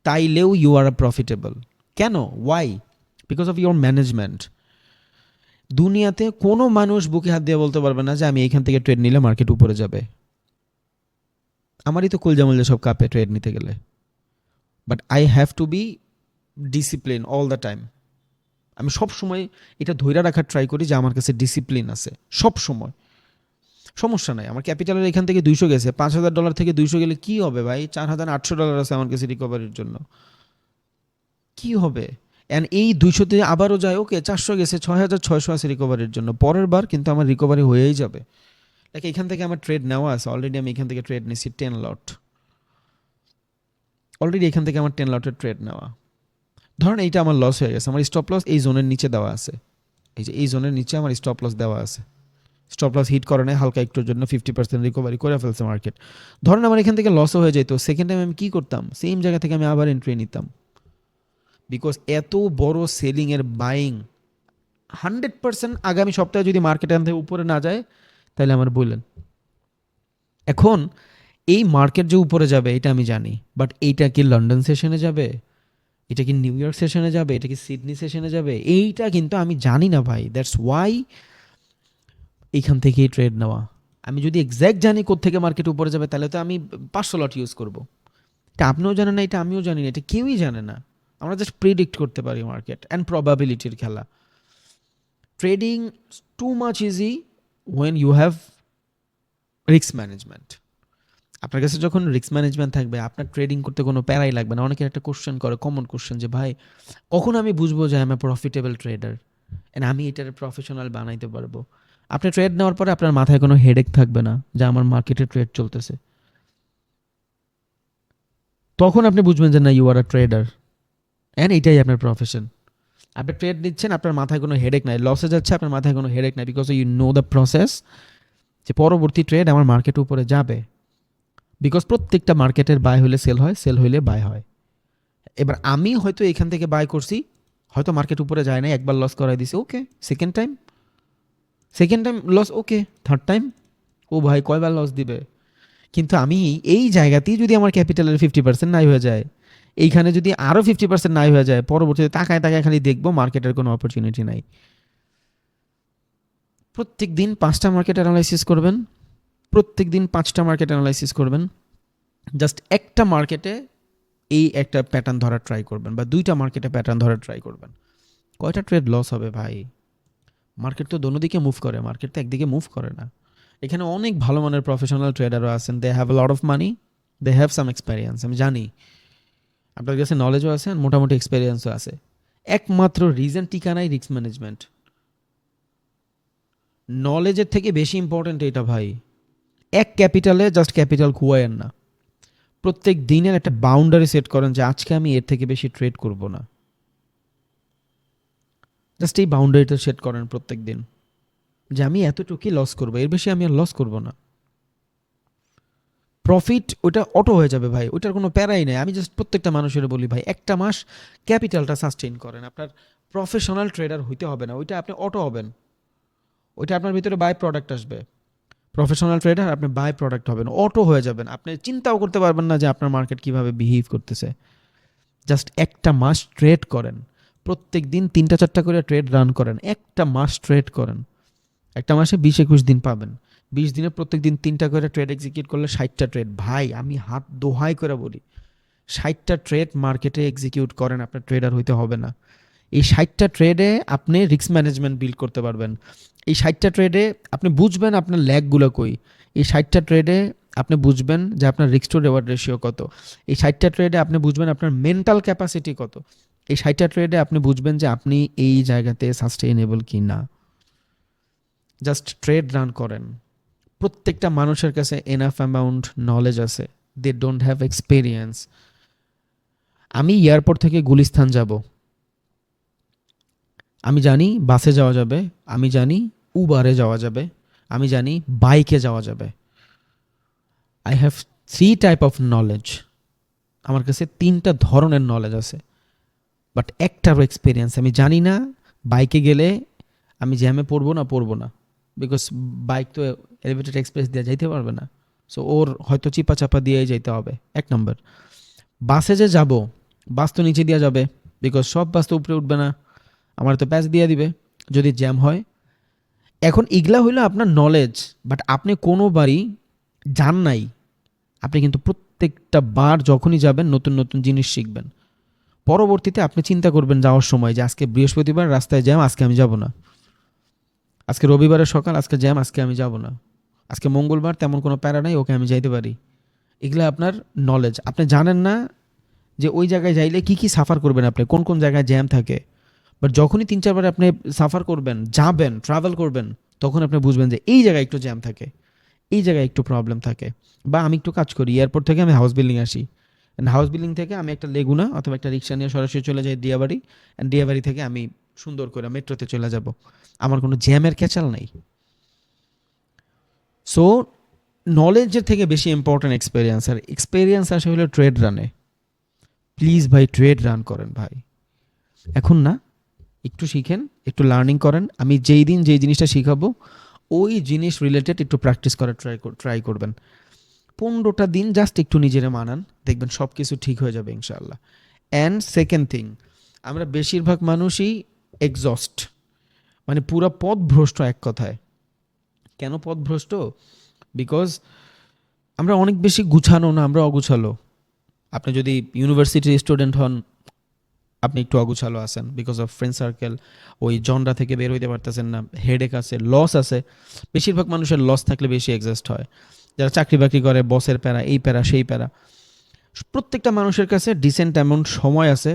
তাইলেও ইউ আর প্রফিটেবল। কেন? Why? Because of your management. দুনিয়াতে কোনো মানুষ বুকে হাত দিয়ে বলতে পারবে না যে আমি এইখান থেকে ট্রেড নিলে মার্কেট উপরে যাবে। আমারই তো কুলজামুলজা সব কাপে ট্রেড নিতে গেলে, but I have to be discipline all the time. আমি সব সময় এটা ধৈর্য রাখার ট্রাই করি যে আমার কাছে ডিসিপ্লিন আছে সব সময়, সমস্যা নাই। আমার ক্যাপিটালের এখান থেকে 200 গেছে, $5,000 থেকে 200 গেলে কি হবে ভাই? $4,800 আছে আমার কাছে রিকভারির জন্য, কি হবে? অ্যান্ড এই 200তে আবারও যায়, ওকে 400 গেছে, 6,600 আছে রিকভারির জন্য, পরের বার কিন্তু আমার রিকভারি হয়েই যাবে। লাইক এখান থেকে আমার ট্রেড নেওয়া আছে অলরেডি, আমি এখান থেকে ট্রেড নিয়েছি 10 লট অলরেডি, এখান থেকে আমার 10 লটের ট্রেড নেওয়া। ধরেন এইটা আমার লস হয়ে গেছে, আমার স্টপ লস এই জোনের নিচে দেওয়া আছে, এই যে এই জোনের নিচে আমার স্টপ লস দেওয়া আছে, স্টপ লস হিট করে নেয় হালকা একটুর জন্য, 50% রিকভারি করে ফেলছে মার্কেট। ধরেন আমার এখান থেকে লসও হয়ে যেত, সেকেন্ড টাইম আমি কী করতাম? সেম জায়গা থেকে আমি আবার এন্ট্রি নিতাম, বিকজ এত বড় সেলিংয়ের বাইং 100% আগামী সপ্তাহে যদি মার্কেট এখান থেকে উপরে না যায় তাহলে আমার বললেন। এখন এই মার্কেট যে উপরে যাবে এটা আমি জানি, বাট এইটা কি লন্ডন সেশনে যাবে, এটা কি নিউ ইয়র্ক সেশনে যাবে, এটা কি সিডনি সেশনে যাবে, এইটা কিন্তু আমি জানি না ভাই। দ্যাটস ওয়াই এইখান থেকেই ট্রেড নেওয়া। আমি যদি এক্স্যাক্ট জানি কোত্থেকে মার্কেট উপরে যাবে তাহলে তো আমি 500 লট ইউজ করব। এটা আপনিও জানেন না, এটা আমিও জানি না, এটা কেউই জানে না। আমরা জাস্ট প্রেডিক্ট করতে পারি মার্কেট অ্যান্ড প্রবাবিলিটির খেলা। Trading too much easy when you have risk management. আপনার কাছে যখন রিস্ক ম্যানেজমেন্ট থাকবে আপনার ট্রেডিং করতে কোনো প্যারাই লাগবে না। অনেকের একটা কোশ্চেন করে, কমন কোশ্চেন, যে ভাই কখন আমি বুঝবো যে আমি প্রফিটেবল ট্রেডার অ্যান্ড আমি এটার প্রফেশনাল বানাইতে পারবো। আপনি ট্রেড নেওয়ার পরে আপনার মাথায় কোনো হেডেক থাকবে না যে আমার মার্কেটে ট্রেড চলতেছে। তখন আপনি বুঝবেন যে না, you are a trader and এটাই আপনার প্রফেশন। আপনি ট্রেড নিচ্ছেন, আপনার মাথায় কোনো হেডেক নাই, লসে যাচ্ছে আপনার মাথায় কোনো হেডেক নাই, because you know the process যে পরবর্তী ট্রেড আমার মার্কেট উপরে যাবে। বিকজ প্রত্যেকটা মার্কেটের বাই হলে সেল হয়, সেল হইলে বাই হয়। এবার আমি হয়তো এখান থেকে বাই করছি, হয়তো মার্কেট উপরে যায় না, একবার লস করাই দিছি, ওকে। সেকেন্ড টাইম লস, ওকে। থার্ড টাইম, ও ভাই কয়বার লস দিবে। কিন্তু আমি এই জায়গাতেই যদি আমার ক্যাপিটালের 50% নাই হয়ে যায়, এইখানে যদি আরও 50% নাই হয়ে যায়, পরবর্তীতে তাকায় তাকায় খালি দেখবো মার্কেটের কোনো অপরচুনিটি নাই। প্রত্যেক দিন 5টা মার্কেট অ্যানালাইসিস করবেন, প্রত্যেক দিন 5টা মার্কেট অ্যানালাইসিস করবেন। জাস্ট একটা মার্কেটে এই একটা প্যাটার্ন ধরার ট্রাই করবেন, বা 2টা মার্কেটে প্যাটার্ন ধরার ট্রাই করবেন। কয়টা ট্রেড লস হবে ভাই? মার্কেট তো দোনো দিকে মুভ করে, মার্কেট তো একদিকে মুভ করে না। এখানে অনেক ভালো মানের প্রফেশনাল ট্রেডারও আছেন, they have a lot of money, they have some experience. আমি জানি আপনার কাছে নলেজও আছে, মোটামুটি এক্সপেরিয়েন্সও আছে। একমাত্র রিজন টিকা নাই রিস্ক ম্যানেজমেন্ট। নলেজের থেকে বেশি ইম্পর্টেন্ট এটা ভাই। এক ক্যাপিটালে জাস্ট ক্যাপিটাল খুয়ায়েন না। প্রত্যেক দিনের একটা বাউন্ডারি সেট করেন যে আজকে আমি এর থেকে বেশি ট্রেড করব না। জাস্ট এই বাউন্ডারিটা সেট করেন প্রত্যেক দিন যে আমি এতটুকুই লস করবো, এর বেশি আমি আর লস করব না। প্রফিট ওটা অটো হয়ে যাবে ভাই, ওটার কোনো প্যারাই নেই। আমি জাস্ট প্রত্যেকটা মানুষের বলি ভাই, একটা মাস ক্যাপিটালটা সাস্টেইন করেন। আপনার প্রফেশনাল ট্রেডার হইতে হবে না, ওইটা আপনি অটো হবেন, ওইটা আপনার ভিতরে বাই প্রোডাক্ট আসবে। প্রফেশনাল ট্রেডার আপনি বাই প্রোডাক্ট হবেন, অটো হয়ে যাবেন। আপনি চিন্তাও করতে পারবেন না যে আপনার মার্কেট কীভাবে বিহেভ করতেছে। জাস্ট একটা মাস ট্রেড করেন, প্রত্যেক দিন 3টা 4টা করে ট্রেড রান করেন, একটা মাস ট্রেড করেন। একটা মাসে 20-21 দিন পাবেন। 20 দিনে প্রত্যেক দিন 3টা করে ট্রেড এক্সিকিউট করলে 60টা ট্রেড। ভাই আমি হাত দোহাই করে বলি, 60টা ট্রেড মার্কেটে এক্সিকিউট করেন, আপনার ট্রেডার হইতে হবে না। এই 60টা ট্রেডে আপনি রিস্ক ম্যানেজমেন্ট বিল্ড করতে পারবেন। এই 60টা ট্রেডে আপনি বুঝবেন আপনার ল্যাগগুলো কই। এই 60টা ট্রেডে আপনি বুঝবেন যে আপনার রিস্ক টু রিওয়ার্ড রেশিও কত। এই 60টা ট্রেডে আপনি বুঝবেন আপনার মেন্টাল ক্যাপাসিটি কত। এই 60টা ট্রেডে আপনি বুঝবেন যে আপনি এই জায়গাতে সাস্টেইনেবল কি না। জাস্ট ট্রেড রান করেন। প্রত্যেকটা মানুষের কাছে এনাফ অ্যামাউন্ট নলেজ আছে, দে ডোন্ট হ্যাভ এক্সপেরিয়েন্স। আমি এয়ারপোর্ট থেকে গুলিস্তান যাব, আমি জানি বাসে যাওয়া যাবে, আমি জানি উবারে যাওয়া যাবে, আমি জানি বাইকে যাওয়া যাবে। I have 3 type of knowledge. আমার কাছে 3টা ধরনের নলেজ আছে, বাট একটারও এক্সপিরিয়েন্স আমি জানি না বাইকে গেলে আমি জ্যামে পড়বো না, বিকজ বাইক তো এলিভেটেড এক্সপ্রেস দিয়ে যাইতে পারবে না। সো ওর হয়তো চিপা চাপা দিয়েই যাইতে হবে, 1 নম্বর। বাসে যে যাব, বাস তো নিচে দিয়ে যাবে, বিকজ সব বাস তো উপরে উঠবে না, আমার তো প্যাচ দিয়ে দিবে যদি জ্যাম হয়। এখন এগুলা হইলো আপনার নলেজ, বাট আপনি কোনোবারই যান নাই। আপনি কিন্তু প্রত্যেকটা বার যখনই যাবেন নতুন নতুন জিনিস শিখবেন। পরবর্তীতে আপনি চিন্তা করবেন যাওয়ার সময় যে আজকে বৃহস্পতিবার, রাস্তায় জ্যাম, আজকে আমি যাব না। আজকে রবিবারের সকাল, আজকে জ্যাম, আজকে আমি যাব না। আজকে মঙ্গলবার, তেমন কোনো প্যারা নাই, ওকে আমি যাইতে পারি। এগুলো আপনার নলেজ। আপনি জানেন না যে ওই জায়গায় যাইলে কি কি সাফার করবেন, আপনি কোন কোন জায়গায় জ্যাম থাকে। বাট যখনই 3-4বার আপনি সাফার করবেন, যাবেন, ট্রাভেল করবেন, তখন আপনি বুঝবেন যে এই জায়গায় একটু জ্যাম থাকে, এই জায়গায় একটু প্রবলেম থাকে। বা আমি একটু কাজ করি, এয়ারপোর্ট থেকে আমি হাউস বিল্ডিং আসি, হাউস বিল্ডিং থেকে আমি একটা লেগুনা অথবা একটা রিক্সা নিয়ে সরাসরি চলে যাই দিয়াবাড়ি, অ্যান্ড দিয়াবাড়ি থেকে আমি সুন্দর করে মেট্রোতে চলে যাব। আমার কোনো জ্যামের ক্যাচাল নাই। সো নলেজের থেকে বেশি ইম্পর্টেন্ট এক্সপেরিয়েন্স, আর এক্সপেরিয়েন্স আসে হলো ট্রেড রানে। প্লিজ ভাই ট্রেড রান করেন ভাই, এখন না, একটু শিখেন, একটু লার্নিং করেন। আমি যেই দিন যেই জিনিসটা শিখাবো ওই জিনিস রিলেটেড একটু প্র্যাকটিস করার ট্রাই করবেন। 15টা দিন জাস্ট একটু নিজেরা মানান, দেখবেন সব কিছু ঠিক হয়ে যাবে ইনশাআল্লাহ। অ্যান্ড সেকেন্ড থিং, আমরা বেশিরভাগ মানুষই এক্সস্ট, মানে পুরো পথ ভ্রষ্ট এক কথায়। কেন পথভ্রষ্ট? বিকজ আমরা অনেক বেশি গুছানো না, আমরা অগুছালো। আপনি যদি ইউনিভার্সিটির স্টুডেন্ট হন, আপনি একটু অগুছালো আছেন বিকজ অফ ফ্রেন্ড সার্কেল, ওই জনরা থেকে বের হইতে পারতেছেন না, হেডেক আছে, লস আছে। বেশিরভাগ মানুষের লস থাকলে বেশি এক্সস্ট হয়। যারা চাকরি বাকরি করে, বসের প্যারা, এই প্যারা সেই প্যারা। প্রত্যেকটা মানুষের কাছে ডিসেন্ট অ্যামাউন্ট সময় আছে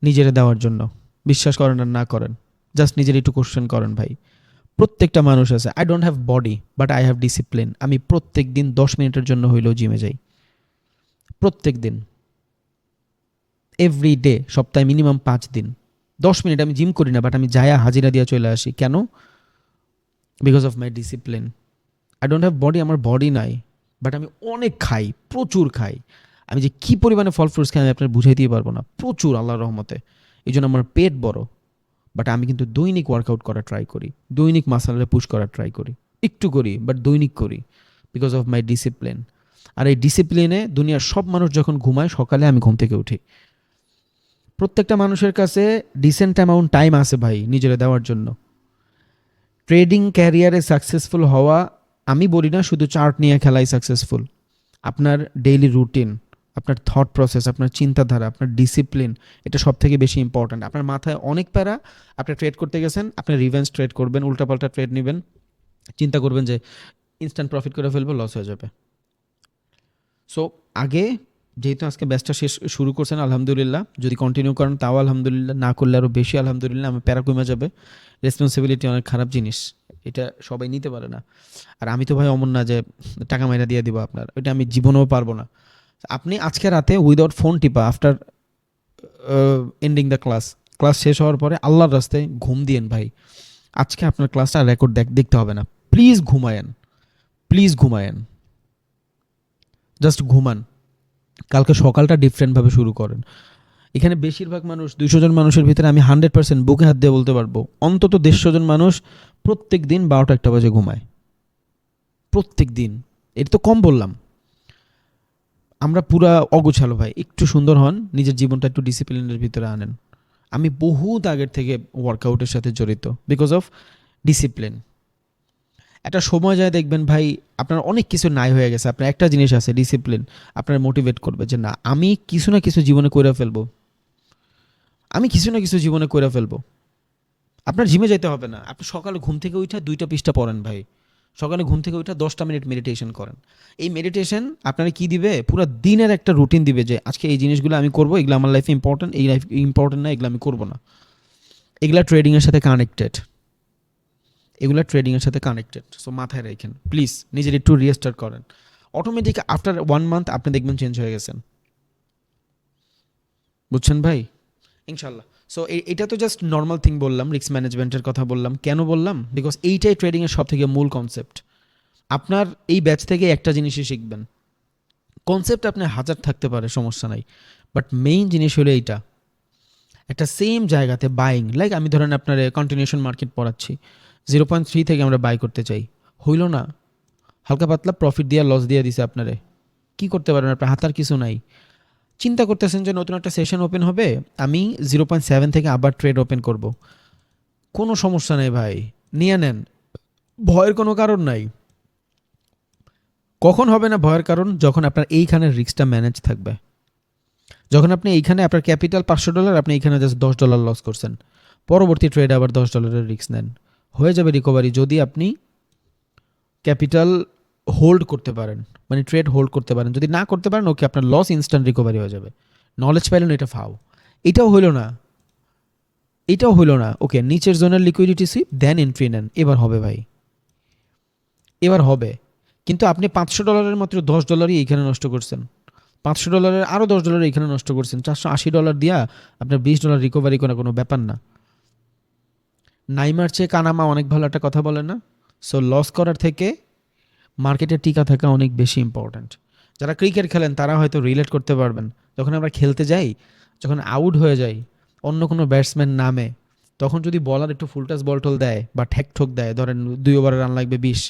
নিজেরে দেওয়ার জন্য। বিশ্বাস করেন আর না করেন, জাস্ট নিজের একটু কোশ্চেন করেন ভাই। প্রত্যেকটা মানুষ আছে। I don't have body but I have discipline. আমি প্রত্যেক দিন 10 মিনিটের জন্য হইলেও জিমে যাই, প্রত্যেক দিন, এভরি ডে, সপ্তাহে মিনিমাম 5 দিন। 10 মিনিট আমি জিম করি না, বাট আমি যায়া হাজিরা দিয়ে চলে আসি। কেন? Because of my discipline. I don't have body, আমার বডি নাই, বাট আমি অনেক খাই, প্রচুর খাই। আমি যে কী পরিমাণে ফল ফ্রুটস খাই আমি আপনার বুঝাইতেই পারবো না, প্রচুর, আল্লাহর রহমতে। এই জন্য আমার পেট বড়। বাট আমি কিন্তু দৈনিক ওয়ার্কআউট করা ট্রাই করি, দৈনিক মাসালে পুশ করা ট্রাই করি, একটু করি বাট দৈনিক করি, বিকজ অফ মাই ডিসিপ্লিন। আর এই ডিসিপ্লিনে দুনিয়ার সব মানুষ যখন ঘুমায়, সকালে আমি ঘুম থেকে উঠি। প্রত্যেকটা মানুষের কাছে ডিসেন্ট অ্যামাউন্ট টাইম আছে ভাই নিজের দেওয়ার জন্য। ট্রেডিং ক্যারিয়ারে সাকসেসফুল হওয়া, আমি বলি না শুধু চার্ট নিয়ে খেলাই সাকসেসফুল। আপনার ডেইলি রুটিন, আপনার থট প্রসেস, আপনার চিন্তাধারা, আপনার ডিসিপ্লিন, এটা সব থেকে বেশি ইম্পর্ট্যান্ট। আপনার মাথায় অনেক প্যারা, আপনি ট্রেড করতে গেছেন, আপনি রিভেন্স ট্রেড করবেন, উল্টাপাল্টা ট্রেড নেবেন, চিন্তা করবেন যে ইনস্ট্যান্ট প্রফিট করে ফেলবো, লস হয়ে যাবে। সো আগে, যেহেতু আজকে ব্যাচটা শুরু করছেন আলহামদুলিল্লাহ, যদি কন্টিনিউ করেন তাও আলহামদুলিল্লাহ, না করলে আরও বেশি আলহামদুলিল্লাহ। আমি প্যারা কমে যাবে। রেসপন্সিবিলিটি অনেক খারাপ জিনিস, এটা সবাই নিতে পারে না। আর আমি তো ভাই অমন না যে টাকা মাইরা দিয়ে দিব আপনার, ওইটা আমি জীবনেও পারবো না। আপনি আজকে রাতে উইদাউট ফোন টিপা, after ending the class, class শেষ হওয়ার পরে আল্লাহর রাস্তায় ঘুম দিয়েন ভাই। আজকে আপনার ক্লাসটা রেকর্ড দেখতে হবে না। প্লিজ ঘুমায়েন, প্লিজ ঘুমায়েন, জাস্ট ঘুমান। কালকে সকালটা ডিফারেন্টভাবে শুরু করেন। এখানে বেশিরভাগ মানুষ, 200 জন মানুষের ভিতরে আমি 100% বুকে হাত দিয়ে বলতে পারবো অন্তত 150 জন মানুষ প্রত্যেক দিন 12টা-1টা বাজে ঘুমায়, প্রত্যেক দিন। এটা তো কম বললাম। আমরা পুরা অগোছালো ভাই। একটু সুন্দর হন, নিজের জীবনটা একটু ডিসিপ্লিনের ভিতরে আনেন। আমি বহুত আগের থেকে ওয়ার্কআউটের সাথে জড়িত বিকজ অফ ডিসিপ্লিন। একটা সময় যায় দেখবেন ভাই আপনার অনেক কিছু নাই হয়ে গেছে, আপনার একটা জিনিস আছে, ডিসিপ্লিন। আপনার মোটিভেট করবে যে না, আমি কিছু না কিছু জীবনে করে ফেলবো, আমি কিছু না কিছু জীবনে করে ফেলবো। আপনার জিমে যেতে হবে না, আপনি সকালে ঘুম থেকে উঠে 2টা পৃষ্ঠা পড়েন ভাই। সকালে ঘুম থেকে উঠে 10টা মিনিট মেডিটেশন করেন। এই মেডিটেশন আপনারা কি দিবে? পুরো দিনের একটা রুটিন দিবে যে আজকে এই জিনিসগুলো আমি করবো, এগুলো আমার লাইফে ইম্পর্টেন্ট, এই লাইফ ইম্পর্টেন্ট না, এগুলো আমি করবো না। এগুলা ট্রেডিংয়ের সাথে কানেক্টেড, এগুলো ট্রেডিংয়ের সাথে কানেক্টেড। সো মাথায় রাখেন প্লিজ, নিজের একটু রিস্টার্ট করেন। অটোমেটিক আফটার 1 মান্থ আপনি দেখবেন চেঞ্জ হয়ে গেছেন। বুঝছেন ভাই? ইনশাল্লাহ। সো এটা তো জাস্ট নর্মাল থিং বললাম, রিস্ক ম্যানেজমেন্টের কথা বললাম। কেন বললাম? বিকজ এইটাই ট্রেডিংয়ের সব থেকে মূল কনসেপ্ট। আপনার এই ব্যাচ থেকে একটা জিনিসই শিখবেন। কনসেপ্ট আপনার হাজার থাকতে পারে, সমস্যা নাই, বাট মেইন জিনিস হলো এইটা। একটা সেম জায়গাতে বাইং, লাইক আমি ধরেন আপনার কন্টিনিউশন মার্কেট পড়াচ্ছি, 0.3 থেকে আমরা বাই করতে চাই, হইল না, হালকা পাতলা প্রফিট দিয়ে লস দিয়ে দিছে আপনারে, কি করতে পারবেন? আপনার হাতার কিছু নাই। চিন্তা করতেছেন যে নতুন একটা সেশন ওপেন হবে, আমি 0.7 থেকে আবার ট্রেড ওপেন করব, কোনো সমস্যা নেই ভাই, নিয়ে নেন, ভয়ের কোনো কারণ নাই। কখন হবে না ভয়ের কারণ? যখন আপনার এইখানের রিস্কটা ম্যানেজ থাকবে। যখন আপনি এইখানে আপনার ক্যাপিটাল $500, আপনি এইখানে জাস্ট $10 লস করছেন, পরবর্তী ট্রেডে আবার $10 রিস্ক নেন, হয়ে যাবে রিকভারি যদি আপনি ক্যাপিটাল হোল্ড করতে পারেন, মানে ট্রেড হোল্ড করতে পারেন। যদি না করতে পারেন, ওকে, আপনার লস ইনস্ট্যান্ট রিকভারি হয়ে যাবে। নলেজ পাইলেন, এটা ফাও, এটাও হইল না, এটাও হইল না, ওকে, নিচের জোনের লিকুইডিটি সুইপ দেন এন্ট্রি নেন, এবার হবে ভাই, এবার হবে। কিন্তু আপনি $500 মাত্র $10 এইখানে নষ্ট করছেন, $500 আরও $10 এইখানে নষ্ট করছেন, $480 দিয়া আপনার $20 রিকভারি করা কোনো ব্যাপার না। নাইমার চেয়ে কানামা অনেক ভালো একটা কথা বলে না? সো লস করার থেকে মার্কেটে টিকা থাকা অনেক বেশি ইম্পর্ট্যান্ট। যারা ক্রিকেট খেলেন তারা হয়তো রিলেট করতে পারবেন। যখন আমরা খেলতে যাই, যখন আউট হয়ে যাই, অন্য কোনো ব্যাটসম্যান নামে, তখন যদি বলার একটু ফুলটাস বলটল দেয় বা ঠ্যাক ঠোক দেয়, ধরেন 2 ওভারে রান লাগবে 20,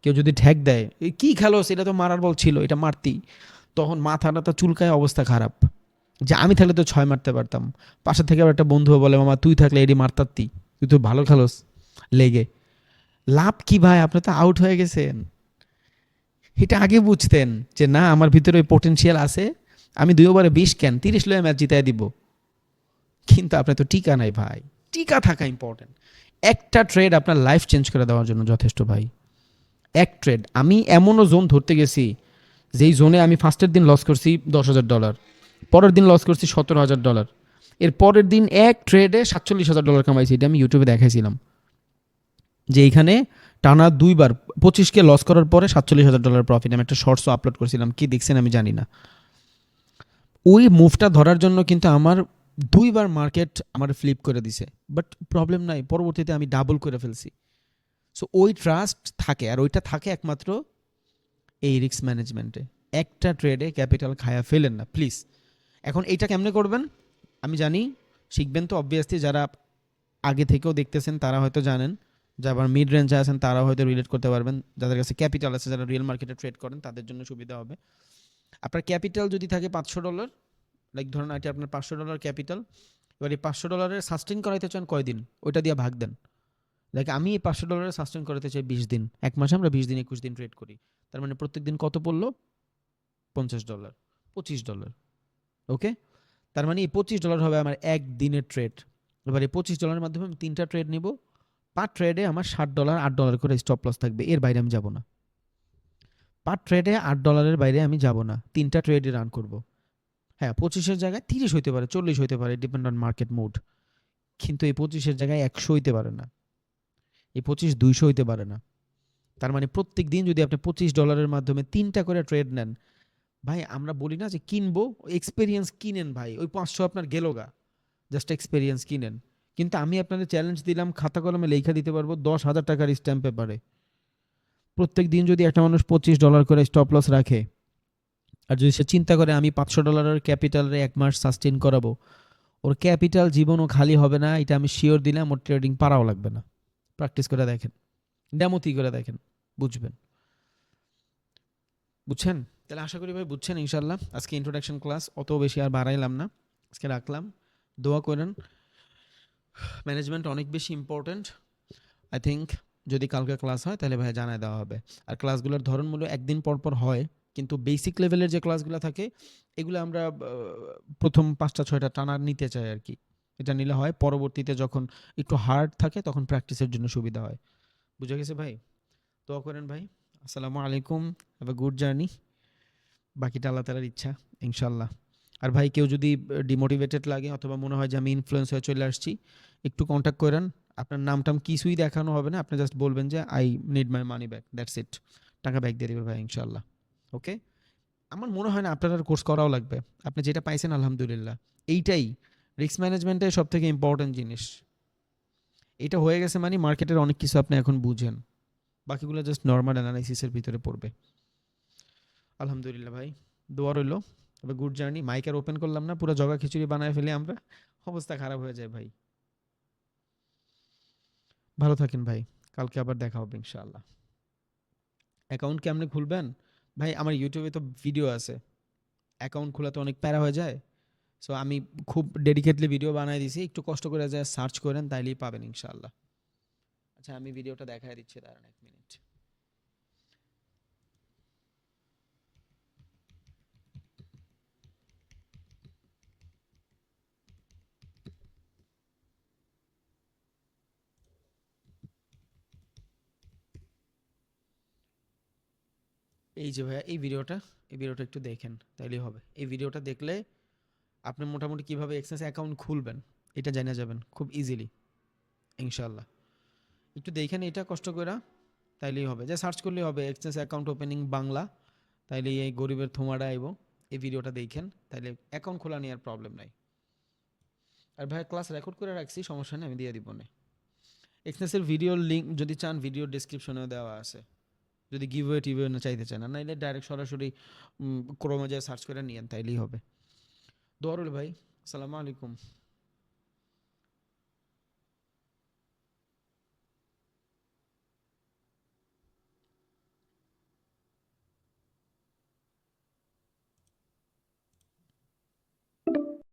কেউ যদি ঠ্যাক দেয়, কী খেলো, সেটা তো মারার বল ছিল, এটা মারতি, তখন মাথা চুলকায়, অবস্থা খারাপ, যে আমি থাকলে তো 6 মারতে পারতাম। পাশে থেকে আবার একটা বন্ধুও বলে, মামা তুই থাকলে এডি মারতারতি, তুই তো ভালো খেলোস লেগে। লাভ কি ভাই, আপনি তো আউট হয়ে গেছেন। এটা আগে বুঝতেন যে না আমার ভিতরে ওই পোটেনশিয়াল আছে, আমি 2 ওভারে 20 কেন 30 লয়ে ম্যাচ জিতায় দিব। কিন্তু আপনার তো টিকা নাই ভাই। টিকা থাকা ইম্পর্টেন্ট। একটা ট্রেড আপনার লাইফ চেঞ্জ করে দেওয়ার জন্য যথেষ্ট ভাই। এক ট্রেড, আমি এমনও জোন ধরতে গেছি যেই জোনে আমি ফার্স্টের দিন লস করছি $10,000, পরের দিন লস করছি $17,000, এর পরের দিন এক ট্রেডে $47,000 কামাইছি। এটা আমি ইউটিউবে দেখাইছিলাম যে এইখানে টানা 2বার 25কে লস করার পরে $47,000 প্রফিট। আমি একটা শর্টসও আপলোড করছিলাম, কি দেখছেন আমি জানি না। ওই মুভটা ধরার জন্য কিন্তু আমার 2বার মার্কেট আমার ফ্লিপ করে দিছে, বাট প্রবলেম নাই, পরবর্তীতে আমি ডাবল করে ফেলছি। সো ওই ট্রাস্ট থাকে, আর ওইটা থাকে একমাত্র এই রিস্ক ম্যানেজমেন্টে। একটা ট্রেডে ক্যাপিটাল খায়া ফেলেন না প্লিজ। এখন এইটা কেমনে করবেন আমি জানি, শিখবেন তো অবভিয়াসলি। যারা আগে থেকেও দেখতেছেন তারা হয়তো জানেন, যারা মিড রেঞ্জে আছেন তারা হয়তো রিলেট করতে পারবেন, যাদের কাছে ক্যাপিটাল আছে, যারা রিয়েল মার্কেটে ট্রেড করেন তাদের জন্য সুবিধা হবে। আপনার ক্যাপিটাল যদি থাকে $500, লাইক ধরুন এটা আপনার $500 ক্যাপিটাল, এবার এই $500 সাস্টেন করাইতে চান কয়দিন, ওইটা দিয়ে ভাগ দেন। লাইক আমি এই $500 সাস্টেন করাতে চাই 20 দিন, এক মাসে আমরা 20 দিন 21 দিন ট্রেড করি, তার মানে প্রত্যেক দিন কত পড়লো? $50, $25। ওকে, তার মানে এই $25 হবে আমার একদিনের ট্রেড। এবার এই $25 মাধ্যমে আমি 3টা ট্রেড নিব, পার ট্রেডে আমার $60 $8 করে স্টপ লস থাকবে, এর বাইরে আমি যাব না। পার ট্রেডে $8 বাইরে আমি যাব না, 3টা ট্রেডে রান করব। হ্যাঁ, 25-এর জায়গায় 30 হইতে পারে, 40 হইতে পারে, ডিপেন্ড অন মার্কেট মুড। কিন্তু এই 25-এর জায়গায় 100 হইতে পারে না, এই 25 200 হইতে পারে না। তার মানে প্রত্যেক দিন যদি আপনি $25 মাধ্যমে 3টা করে ট্রেড নেন, ভাই আমরা বলি না যে কিনবো, এক্সপেরিয়েন্স কিনেন ভাই, ওই 500 আপনার গেল গা, জাস্ট এক্সপেরিয়েন্স কিনেন। কিন্তু আমি আপনাদের চ্যালেঞ্জ দিলাম, খাতা কলমে লেখা দিতে পারবো 10,000 টাকার স্ট্যাম্প পেপারে। প্রত্যেক দিন যদি একটা মানুষ $25 করে স্টপ লস রাখে, আর যদি সে চিন্তা করে আমি $500 ক্যাপিটালে 1 মাস সাস্টেন করাবো, ওর ক্যাপিটাল জীবনও খালি হবে না, এটা আমি শিওর দিলাম। ওর ট্রেডিং পারাও লাগবে না। প্র্যাকটিস করে দেখেন, ডেমোতি করে দেখেন, বুঝবেন। বুঝছেন? তাহলে আশা করি ভাই বুঝছেন ইনশাল্লাহ। আজকে ইন্ট্রোডাকশন ক্লাস, অত বেশি আর বাড়াইলাম না, আজকে রাখলাম। দোয়া করেন, ম্যানেজমেন্ট অনেক বেশি ইম্পর্ট্যান্ট। আই থিঙ্ক যদি কালকে ক্লাস হয় তাহলে ভাই জানায় দেওয়া হবে। আর ক্লাসগুলোর ধরন মূল্য একদিন পর পর হয়, কিন্তু বেসিক লেভেলের যে ক্লাসগুলো থাকে এগুলো আমরা প্রথম 5টা 6টা টানা নিতে চাই আর কি। এটা নিলে হয়, পরবর্তীতে যখন একটু হার্ড থাকে তখন প্র্যাকটিসের জন্য সুবিধা হয়। বুঝে গেছে ভাই? দোয়া করেন ভাই। আসসালামু আলাইকুম, হ্যাভ এ গুড জার্নি। বাকিটা আল্লাহ তাআলার ইচ্ছা, ইনশাল্লাহ। আর ভাই কেউ যদি ডিমোটিভেটেড লাগে অথবা মনে হয় যে আমি ইনফ্লুয়েন্স হয়ে চলে আসছি, একটু কন্ট্যাক্ট করেন। আপনার নাম টাম কিছুই দেখানো হবে না, আপনি জাস্ট বলবেন যে I need my money back, that's it. টাকা ব্যাক দিয়ে দেবে ভাই ইনশাল্লাহ। ওকে, আমার মনে হয় না আপনার আর কোর্স করাও লাগবে, আপনি যেটা পাইছেন আলহামদুলিল্লাহ। এইটাই রিস্ক ম্যানেজমেন্টের সব থেকে ইম্পর্টেন্ট জিনিস। এটা হয়ে গেছে মানে মার্কেটের অনেক কিছু আপনি এখন বুঝেন, বাকিগুলো জাস্ট নর্মাল অ্যানালাইসিসের ভিতরে পড়বে। আলহামদুলিল্লাহ ভাই, দোয়া রইল। তবে গুড জার্নি। মাইক আর ওপেন করলাম না, পুরো জগা খিচুড়ি বানায় ফেলি আমরা, অবস্থা খারাপ হয়ে যায় ভাই। ভালো থাকেন ভাই, কালকে আবার দেখা হবে ইনশাআল্লাহ। অ্যাকাউন্ট কেমনে খুলবেন ভাই? আমার ইউটিউবে তো ভিডিও আছে, অ্যাকাউন্ট খোলা তো অনেক প্যারা হয়ে যায়। সো আমি খুব ডেডিকেটলি ভিডিও বানাই দিছি, একটু কষ্ট করে যা সার্চ করেন তাইলেই পাবেন ইনশাআল্লাহ। আচ্ছা আমি ভিডিওটা দেখায় দিচ্ছি, দাঁড়ান 1 মিনিট। এই যে ভাইয়া এই ভিডিওটা একটু দেখেন তাইলেই হবে। এই ভিডিওটা দেখলে আপনি মোটামুটি কিভাবে এক্সচেঞ্জ অ্যাকাউন্ট খুলবেন এটা জানা যাবেন খুব ইজিলি ইনশাআল্লাহ। একটু দেখেন এটা কষ্ট করে, তাইলেই হবে। যে সার্চ করলেই হবে এক্সচেঞ্জ অ্যাকাউন্ট ওপেনিং বাংলা, তাইলে এই গরিবের থোমাটা আইব। এই ভিডিওটা দেখেন, তাইলে অ্যাকাউন্ট খোলা নিয়ে আর প্রবলেম নাই। আর ভাই ক্লাস রেকর্ড করে রাখছি, সমস্যা নেই, আমি দিয়ে দিব না। এক্সচেঞ্জের ভিডিওর লিঙ্ক যদি চান ভিডিও ডেসক্রিপশনেও দেওয়া আছে, যদি গিভওয়ে টিভওয়ে না চাইতে চান, আর নাইলে ডাইরেক্ট সরাসরি ক্রোমে যায় সার্চ করে নিয়েন তাইলেই হবে। দোয়া রইল ভাই, আসসালামু আলাইকুম।